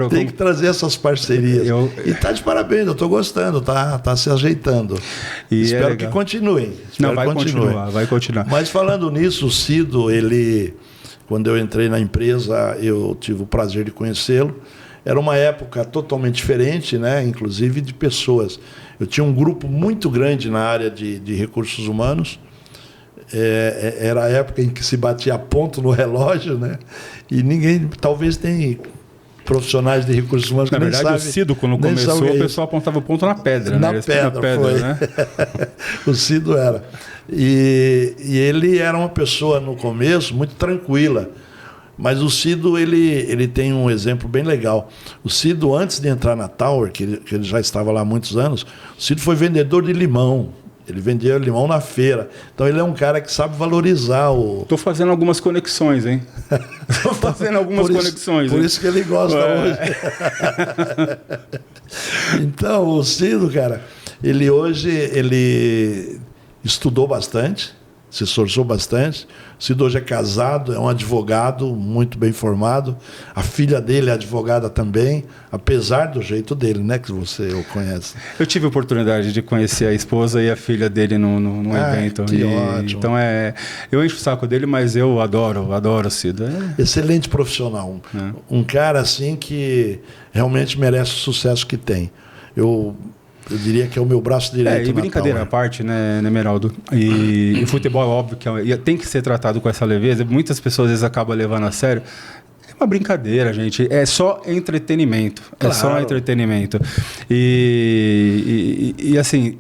Tem que trazer essas parcerias. E tá de parabéns, eu estou gostando, tá se ajeitando. E espero que continuem. Vai continuar. Mas falando nisso, o Cido, quando eu entrei na empresa, eu tive o prazer de conhecê-lo. Era uma época totalmente diferente, né? Inclusive de pessoas. Eu tinha um grupo muito grande na área de recursos humanos. Era a época em que se batia ponto no relógio, né? E ninguém, talvez tenha profissionais de recursos humanos que nem sabem. Na verdade, o Cido, quando começou, o pessoal apontava o ponto na pedra. Na pedra, foi. Né? O Cido era. E ele era uma pessoa, no começo, muito tranquila. Mas o Cido, ele tem um exemplo bem legal. O Cido, antes de entrar na Tower, que ele já estava lá há muitos anos, o Cido foi vendedor de limão. Ele vendia limão na feira. Então ele é um cara que sabe valorizar o... Estou fazendo algumas conexões, hein? Estou fazendo algumas conexões. Por isso que ele gosta hoje. Então, o Cido, cara, ele estudou bastante, se esforçou bastante. O Cido hoje é casado, é um advogado muito bem formado. A filha dele é advogada também, apesar do jeito dele, né, que você o conhece. Eu tive a oportunidade de conhecer a esposa e a filha dele num evento. Que ótimo. Então eu encho o saco dele, mas eu adoro o Cido. Excelente profissional. Um cara assim que realmente merece o sucesso que tem. Eu diria que é o meu braço direito. E brincadeira à parte, né, Meraldo? E o futebol é óbvio que tem que ser tratado com essa leveza. Muitas pessoas às vezes acabam levando a sério. É uma brincadeira, gente. É só entretenimento. Claro. É só entretenimento. E assim...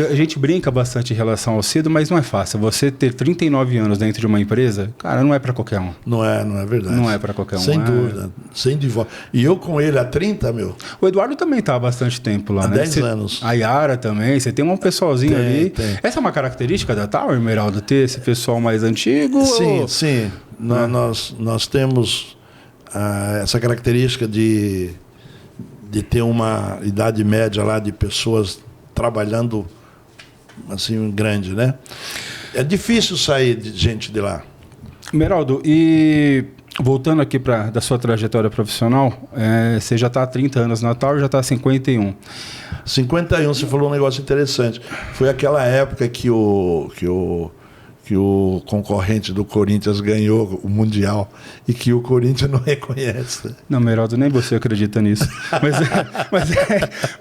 a gente brinca bastante em relação ao Cido, mas não é fácil. Você ter 39 anos dentro de uma empresa, cara, não é para qualquer um. Não é verdade. Não é para qualquer um. Sem dúvida. Sem dúvida. E eu com ele há 30, meu. O Eduardo também está há bastante tempo lá, há né? 10 anos. A Yara também. Você tem um pessoalzinho ali. Tem. Essa é uma característica da Tower, Meraldo? Ter esse pessoal mais antigo? Sim. Nós temos essa característica de ter uma idade média lá de pessoas trabalhando assim grande, né? É difícil sair de gente de lá. Meraldo, e voltando aqui da sua trajetória profissional, você já está há 30 anos na Tower, já está há 51. 51, você falou um negócio interessante. Foi aquela época que o concorrente do Corinthians ganhou o Mundial e que o Corinthians não reconhece. Não, Meraldo, nem você acredita nisso.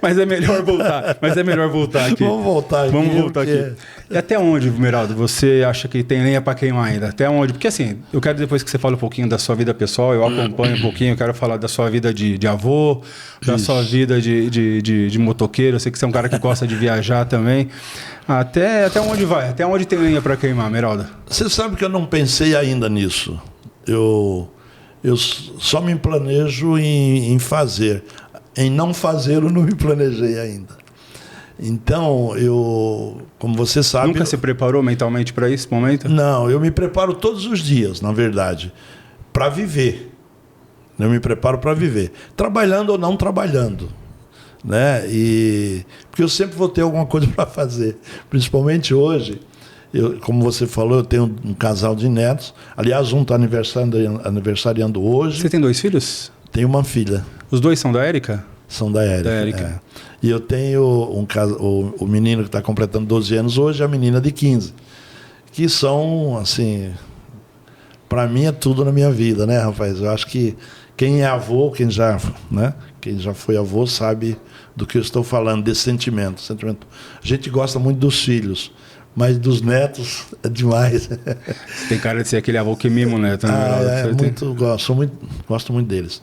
Mas é melhor voltar. Mas é melhor voltar aqui. Vamos voltar aqui. E até onde, Meraldo, você acha que tem lenha para queimar ainda? Até onde? Porque assim, eu quero depois que você fale um pouquinho da sua vida pessoal, eu acompanho um pouquinho, eu quero falar da sua vida de avô, da sua vida de motoqueiro. Eu sei que você é um cara que gosta de viajar também. Até onde vai? Até onde tem lenha para queimar, Meraldo? Você sabe que eu não pensei ainda nisso. Eu só me planejo em fazer. em não fazer, eu não me planejei ainda. Então, como você sabe... Nunca se preparou mentalmente para esse momento? Não, eu me preparo todos os dias, na verdade, para viver. Eu me preparo para viver, trabalhando ou não trabalhando, né? Porque eu sempre vou ter alguma coisa para fazer, principalmente hoje. Como você falou, eu tenho um casal de netos. Aliás, um está aniversariando hoje. Você tem 2 filhos? Tenho uma filha. Os 2 são da Érica? São da Érica. Da Érica. E eu tenho o menino que está completando 12 anos hoje e a menina de 15. Que são, assim, para mim é tudo na minha vida, né, rapaz? Eu acho que quem é avô, quem já foi avô, sabe do que eu estou falando, desse sentimento. A gente gosta muito dos filhos, mas dos netos é demais. Tem cara de ser aquele avô que mima o neto, né? Gosto muito deles.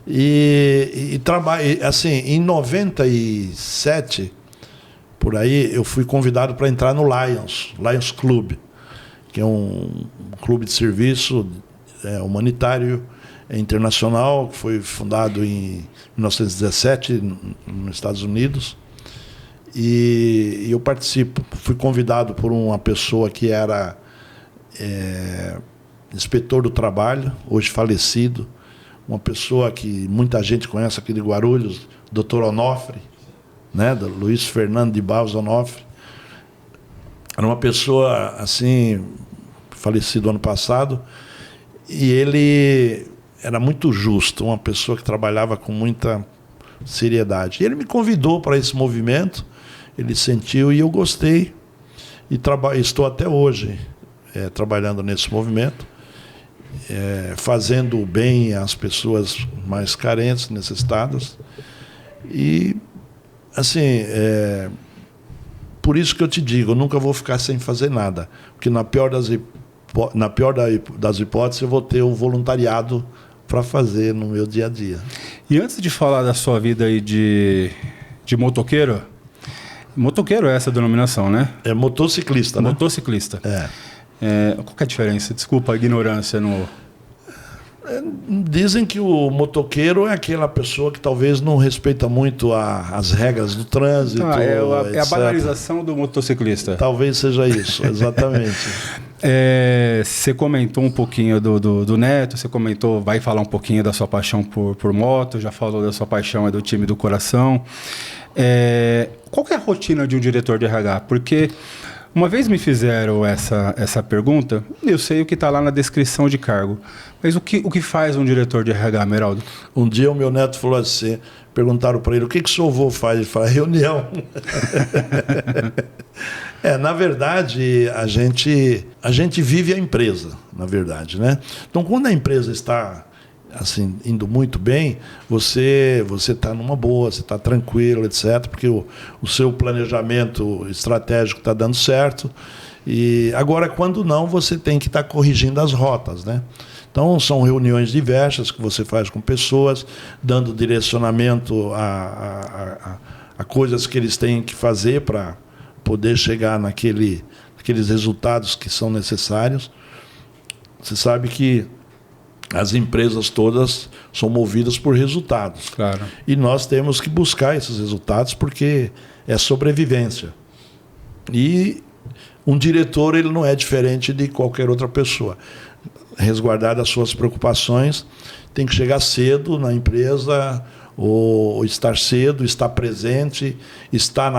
E trabalho, assim, em 97, por aí, eu fui convidado para entrar no Lions Club, que é um clube de serviço humanitário internacional, que foi fundado em 1917 nos Estados Unidos. E eu fui convidado por uma pessoa que era inspetor do trabalho, hoje falecido, uma pessoa que muita gente conhece aqui de Guarulhos, Dr. Onofre, né, do Luiz Fernando de Barros Onofre. Era uma pessoa, assim, falecido ano passado, e ele era muito justo, uma pessoa que trabalhava com muita seriedade. E ele me convidou para esse movimento, ele sentiu e eu gostei, e estou até hoje trabalhando nesse movimento, fazendo bem às pessoas mais carentes, necessitadas. E, assim, por isso que eu te digo, eu nunca vou ficar sem fazer nada, porque na pior das hipóteses eu vou ter o voluntariado para fazer no meu dia a dia. E antes de falar da sua vida aí de motoqueiro, motoqueiro é essa denominação, né? É motociclista, né? Motociclista. Qual que é a diferença? Desculpa a ignorância no... Dizem que o motoqueiro é aquela pessoa que talvez não respeita muito as regras do trânsito. É a banalização do motociclista. Talvez seja isso, exatamente. Você comentou um pouquinho do Neto, você comentou, vai falar um pouquinho da sua paixão por moto, já falou da sua paixão do time do coração. Qual que é a rotina de um diretor de RH? Porque uma vez me fizeram essa pergunta, eu sei o que está lá na descrição de cargo, mas o que faz um diretor de RH, Meraldo? Um dia o meu neto falou assim, perguntaram para ele, o que o seu avô faz? Ele falou, reunião. Na verdade, a gente vive a empresa, na verdade, né? Então, quando a empresa está assim, indo muito bem, você está numa boa, você está tranquilo, etc., porque o seu planejamento estratégico está dando certo. E agora, quando não, você tem que estar corrigindo as rotas, né? Então, são reuniões diversas que você faz com pessoas, dando direcionamento a coisas que eles têm que fazer para poder chegar naqueles resultados que são necessários. Você sabe que as empresas todas são movidas por resultados. Claro. E nós temos que buscar esses resultados porque é sobrevivência. E um diretor ele não é diferente de qualquer outra pessoa. Resguardar das suas preocupações, tem que chegar cedo na empresa, ou estar cedo, estar presente, estar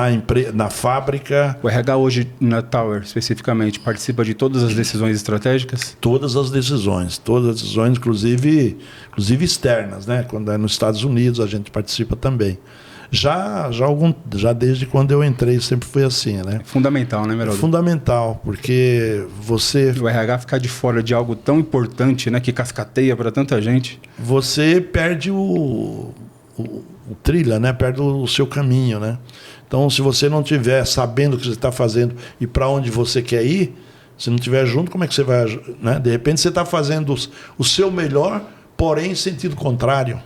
na fábrica. O RH hoje na Tower, especificamente, participa de todas as decisões estratégicas? Todas as decisões, inclusive externas, né? Quando é nos Estados Unidos, a gente participa também. Já desde quando eu entrei, sempre foi assim, né? É fundamental, né, Meraldo? É fundamental, porque o RH ficar de fora de algo tão importante, né, que cascateia para tanta gente. Você perde o trilha, né? Perde o seu caminho, né? Então, se você não estiver sabendo o que você está fazendo e para onde você quer ir, se não estiver junto, como é que você vai, né? De repente você está fazendo o seu melhor, porém em sentido contrário,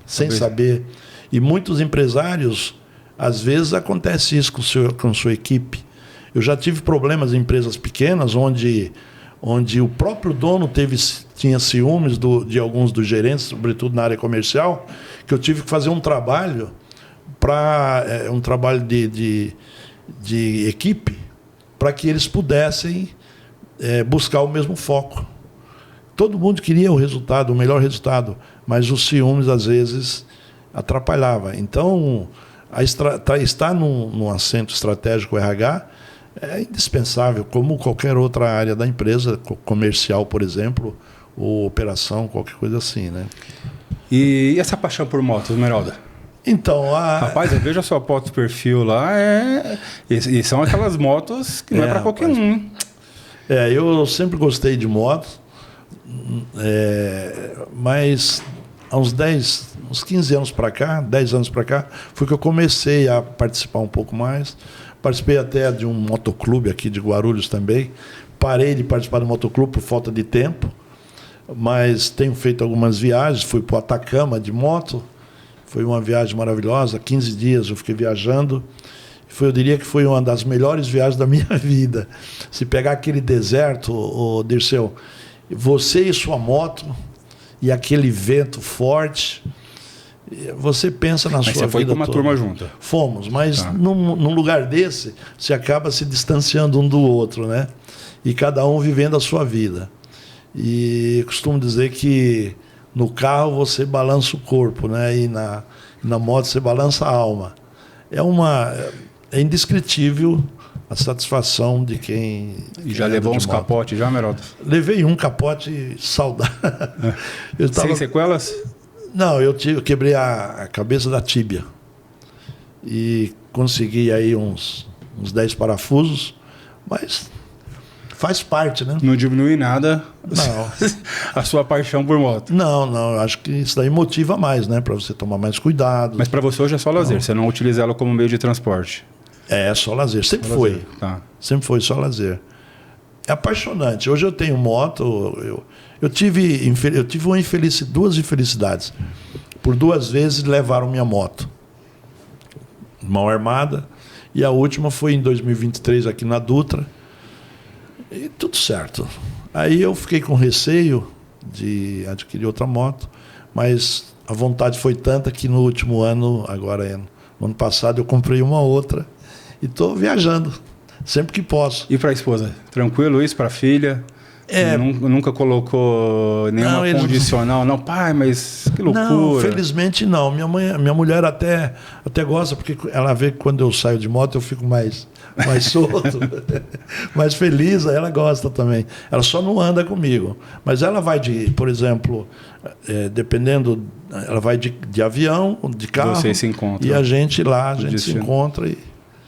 sem saber. E muitos empresários, às vezes acontece isso com sua equipe. Eu já tive problemas em empresas pequenas onde o próprio dono teve tinha ciúmes de alguns dos gerentes, sobretudo na área comercial, que eu tive que fazer um trabalho um trabalho de equipe para que eles pudessem buscar o mesmo foco. Todo mundo queria o resultado, o melhor resultado, mas os ciúmes às vezes atrapalhava. Então, estar num assento estratégico RH é indispensável, como qualquer outra área da empresa, comercial, por exemplo, ou operação, qualquer coisa assim, né? E essa paixão por motos, Esmeralda? Então, Rapaz, eu vejo a sua foto de perfil lá, e são aquelas motos que não é para qualquer um, hein? Eu sempre gostei de motos, mas há uns 15 anos para cá, 10 anos para cá, foi que eu comecei a participar um pouco mais. Participei até de um motoclube aqui de Guarulhos também. Parei de participar do motoclube por falta de tempo, mas tenho feito algumas viagens. Fui para o Atacama de moto, foi uma viagem maravilhosa. 15 dias eu fiquei viajando. Eu diria que foi uma das melhores viagens da minha vida. Se pegar aquele deserto, Dirceu, você e sua moto, e aquele vento forte, você pensa na sua vida. Mas você foi com uma turma junta? Fomos, mas num lugar desse, você acaba se distanciando um do outro, né? E cada um vivendo a sua vida. E costumo dizer que no carro você balança o corpo, né? E na moto você balança a alma. É indescritível a satisfação de quem... E já levou uns capotes já, Meraldo? Levei um capote saudável. Sem sequelas? Não, eu quebrei a cabeça da tíbia. E consegui aí uns 10 parafusos, mas faz parte, né? Não diminui nada a sua paixão por moto. Não, acho que isso daí motiva mais, né? Para você tomar mais cuidado. Mas para você hoje é só lazer, você não utiliza ela como meio de transporte? É só lazer, sempre foi. Tá. Sempre foi só lazer. É apaixonante. Hoje eu tenho moto, eu tive duas infelicidades. Por 2 vezes levaram minha moto. Mão armada. E a última foi em 2023 aqui na Dutra. E tudo certo. Aí eu fiquei com receio de adquirir outra moto, mas a vontade foi tanta que no último ano, agora no ano passado, eu comprei uma outra e estou viajando sempre que posso. E para a esposa? Tranquilo isso? Para a filha? Nunca colocou nenhuma condicional? Não, pai, mas que loucura. Não, felizmente não. Minha mulher até gosta, porque ela vê que quando eu saio de moto eu fico mais solto, mais feliz. Ela gosta também. Ela só não anda comigo. Mas ela vai por exemplo, dependendo, ela vai de avião, de carro. Vocês se encontram. E a gente se encontra e...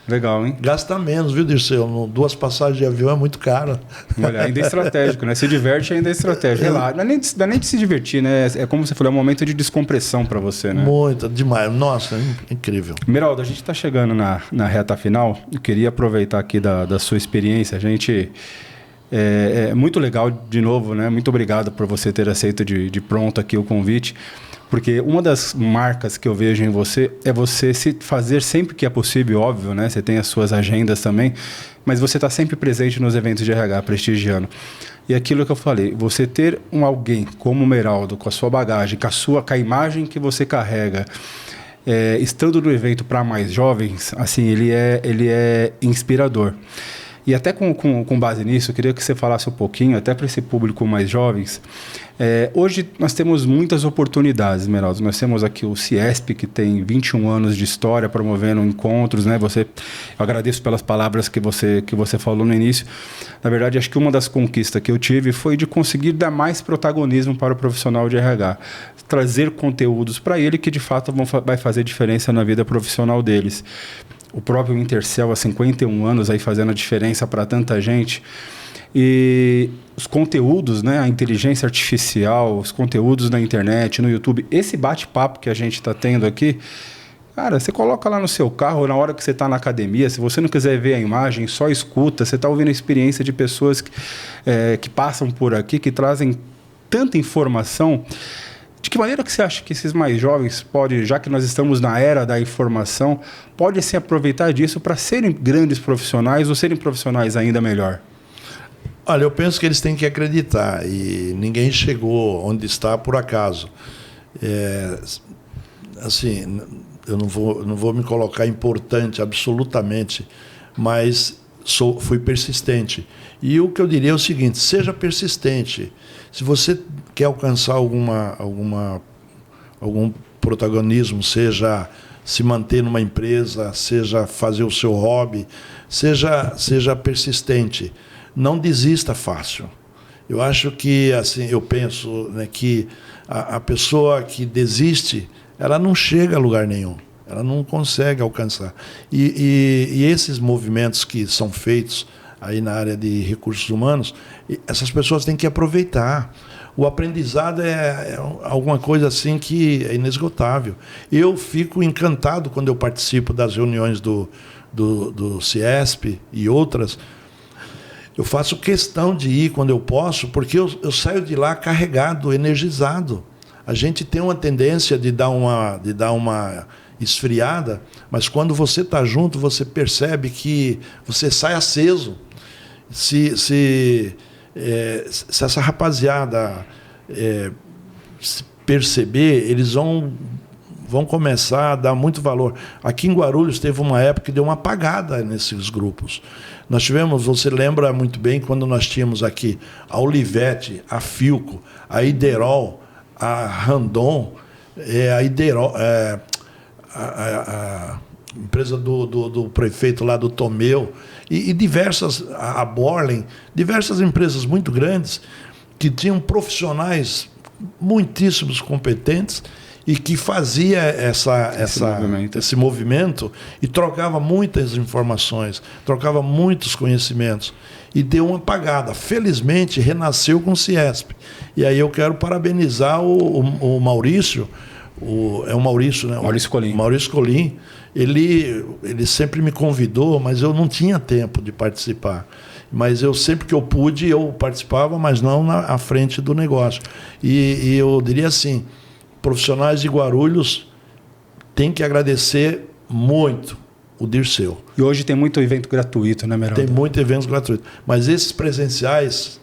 Legal, hein? Gasta menos, viu, Dirceu? 2 passagens de avião é muito caro. Olha, ainda é estratégico, né? Se diverte, ainda é estratégico. Não é nem de se divertir, né? É como você falou, é um momento de descompressão para você, né? Muito, demais. Nossa, é incrível. Meraldo, a gente está chegando na reta final. Eu queria aproveitar aqui da sua experiência. A gente... É muito legal, de novo, né? Muito obrigado por você ter aceito de pronto aqui o convite. Porque uma das marcas que eu vejo em você é você se fazer sempre que é possível, óbvio, né? Você tem as suas agendas também, mas você está sempre presente nos eventos de RH, prestigiando. E aquilo que eu falei, você ter alguém como o Meraldo, com a sua bagagem, com a imagem que você carrega, estando no evento para mais jovens, assim, ele é inspirador. E até com base nisso, eu queria que você falasse um pouquinho, até para esse público mais jovens. Hoje nós temos muitas oportunidades, Esmeralda. Nós temos aqui o CIESP, que tem 21 anos de história promovendo encontros, né? Eu agradeço pelas palavras que você falou no início. Na verdade, acho que uma das conquistas que eu tive foi de conseguir dar mais protagonismo para o profissional de RH. Trazer conteúdos para ele que, de fato, vai fazer diferença na vida profissional deles. O próprio Intercel, há 51 anos, aí fazendo a diferença para tanta gente. E os conteúdos, né, a inteligência artificial, os conteúdos na internet, no YouTube, esse bate-papo que a gente está tendo aqui, cara, você coloca lá no seu carro, na hora que você está na academia, se você não quiser ver a imagem, só escuta, você está ouvindo a experiência de pessoas que passam por aqui, que trazem tanta informação. De que maneira que você acha que esses mais jovens podem, já que nós estamos na era da informação, podem se aproveitar disso para serem grandes profissionais ou serem profissionais ainda melhor? Olha, eu penso que eles têm que acreditar, e ninguém chegou onde está por acaso. Assim, eu não vou me colocar importante absolutamente, mas fui persistente. E o que eu diria é o seguinte: seja persistente. Se você quer alcançar algum protagonismo, seja se manter numa empresa, seja fazer o seu hobby, seja persistente. Não desista fácil. Eu acho que, assim, eu penso, né, que a pessoa que desiste, ela não chega a lugar nenhum. Ela não consegue alcançar. E esses movimentos que são feitos aí na área de recursos humanos, essas pessoas têm que aproveitar. O aprendizado é alguma coisa assim que é inesgotável. Eu fico encantado quando eu participo das reuniões do CIESP e outras. Eu faço questão de ir quando eu posso, porque eu saio de lá carregado, energizado. A gente tem uma tendência de dar uma esfriada, mas quando você está junto, você percebe que você sai aceso. Se essa rapaziada perceber, eles vão começar a dar muito valor. Aqui em Guarulhos teve uma época que deu uma apagada nesses grupos. Nós tivemos, você lembra muito bem, quando nós tínhamos aqui a Olivetti, a Filco, a Iderol, a Randon, a Iderol, a empresa do prefeito lá do Tomeu, e diversas, a Borlen, diversas empresas muito grandes que tinham profissionais muitíssimos competentes e que fazia esse movimento e trocava muitas informações, trocava muitos conhecimentos e deu uma apagada. Felizmente, renasceu com o CIESP. E aí eu quero parabenizar o Maurício, o Maurício, né? Maurício Colim. Maurício Colim. Ele sempre me convidou, mas eu não tinha tempo de participar. Mas eu sempre que eu pude, eu participava, mas não à frente do negócio. E eu diria assim, profissionais de Guarulhos têm que agradecer muito o Dirceu. E hoje tem muito evento gratuito, né, Meraldo? Tem muito evento gratuito. Mas esses presenciais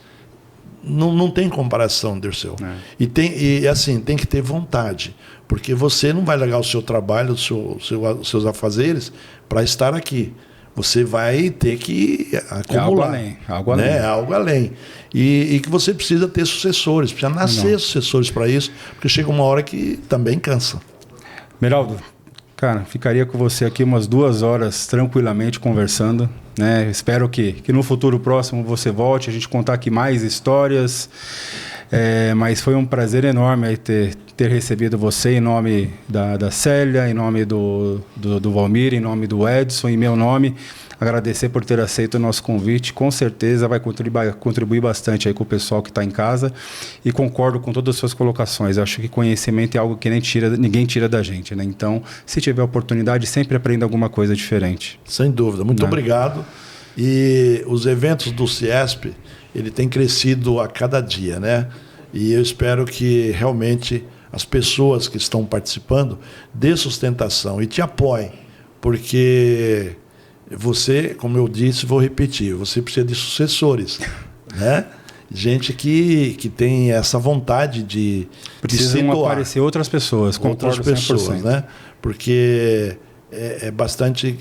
não tem comparação, Dirceu. E assim, tem que ter vontade. Porque você não vai largar o seu trabalho, os seus afazeres para estar aqui. Você vai ter que acumular. Algo além. Algo além. E que você precisa ter sucessores, precisa nascer sucessores para isso, porque chega uma hora que também cansa. Meraldo, cara, ficaria com você aqui umas 2 horas tranquilamente conversando, né? Espero que no futuro próximo você volte, a gente contar aqui mais histórias. Mas foi um prazer enorme aí ter recebido você em nome da Célia, em nome do Valmir, em nome do Edson, em meu nome. Agradecer por ter aceito o nosso convite. Com certeza vai contribuir bastante aí com o pessoal que está em casa. E concordo com todas as suas colocações. Eu acho que conhecimento é algo que ninguém tira da gente, né? Então, se tiver oportunidade, sempre aprenda alguma coisa diferente. Sem dúvida. Muito obrigado. E os eventos do CIESP, ele tem crescido a cada dia, né? E eu espero que realmente as pessoas que estão participando dê sustentação e te apoiem, porque você, como eu disse, vou repetir, você precisa de sucessores, né? Gente que tem essa vontade de precisam aparecer outras pessoas, outras pessoas, né? Porque é bastante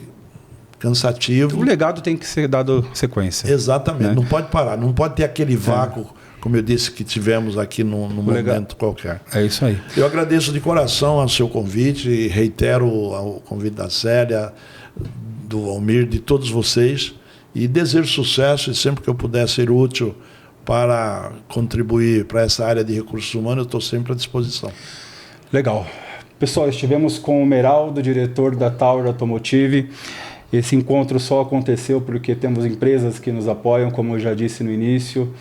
cansativo. O legado tem que ser dado sequência. Exatamente, né? Não pode parar, não pode ter aquele vácuo, como eu disse, que tivemos aqui num momento qualquer. É isso aí. Eu agradeço de coração ao seu convite e reitero o convite da Célia, do Valmir, de todos vocês, e desejo sucesso, e sempre que eu puder ser útil para contribuir para essa área de recursos humanos, eu estou sempre à disposição. Legal. Pessoal, estivemos com o Meraldo, diretor da Tower Automotive. Esse encontro só aconteceu porque temos empresas que nos apoiam, como eu já disse no início.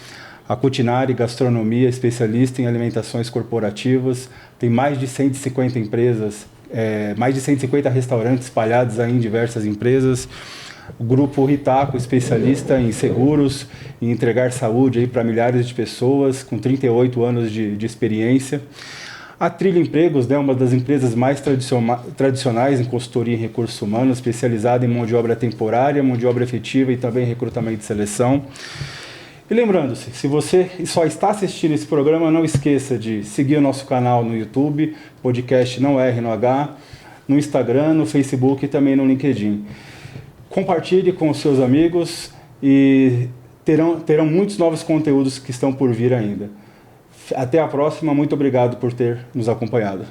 A Cutinari Gastronomia, especialista em alimentações corporativas. Tem mais de 150 empresas, mais de 150 restaurantes espalhados aí em diversas empresas. O Grupo Ritaco, especialista em seguros e entregar saúde para milhares de pessoas, com 38 anos de experiência. A Trilha Empregos, né, uma das empresas mais tradicionais em consultoria em recursos humanos, especializada em mão de obra temporária, mão de obra efetiva e também recrutamento e seleção. E lembrando-se, se você só está assistindo esse programa, não esqueça de seguir o nosso canal no YouTube, podcast Não Erre no H, no Instagram, no Facebook e também no LinkedIn. Compartilhe com os seus amigos e terão muitos novos conteúdos que estão por vir ainda. Até a próxima, muito obrigado por ter nos acompanhado.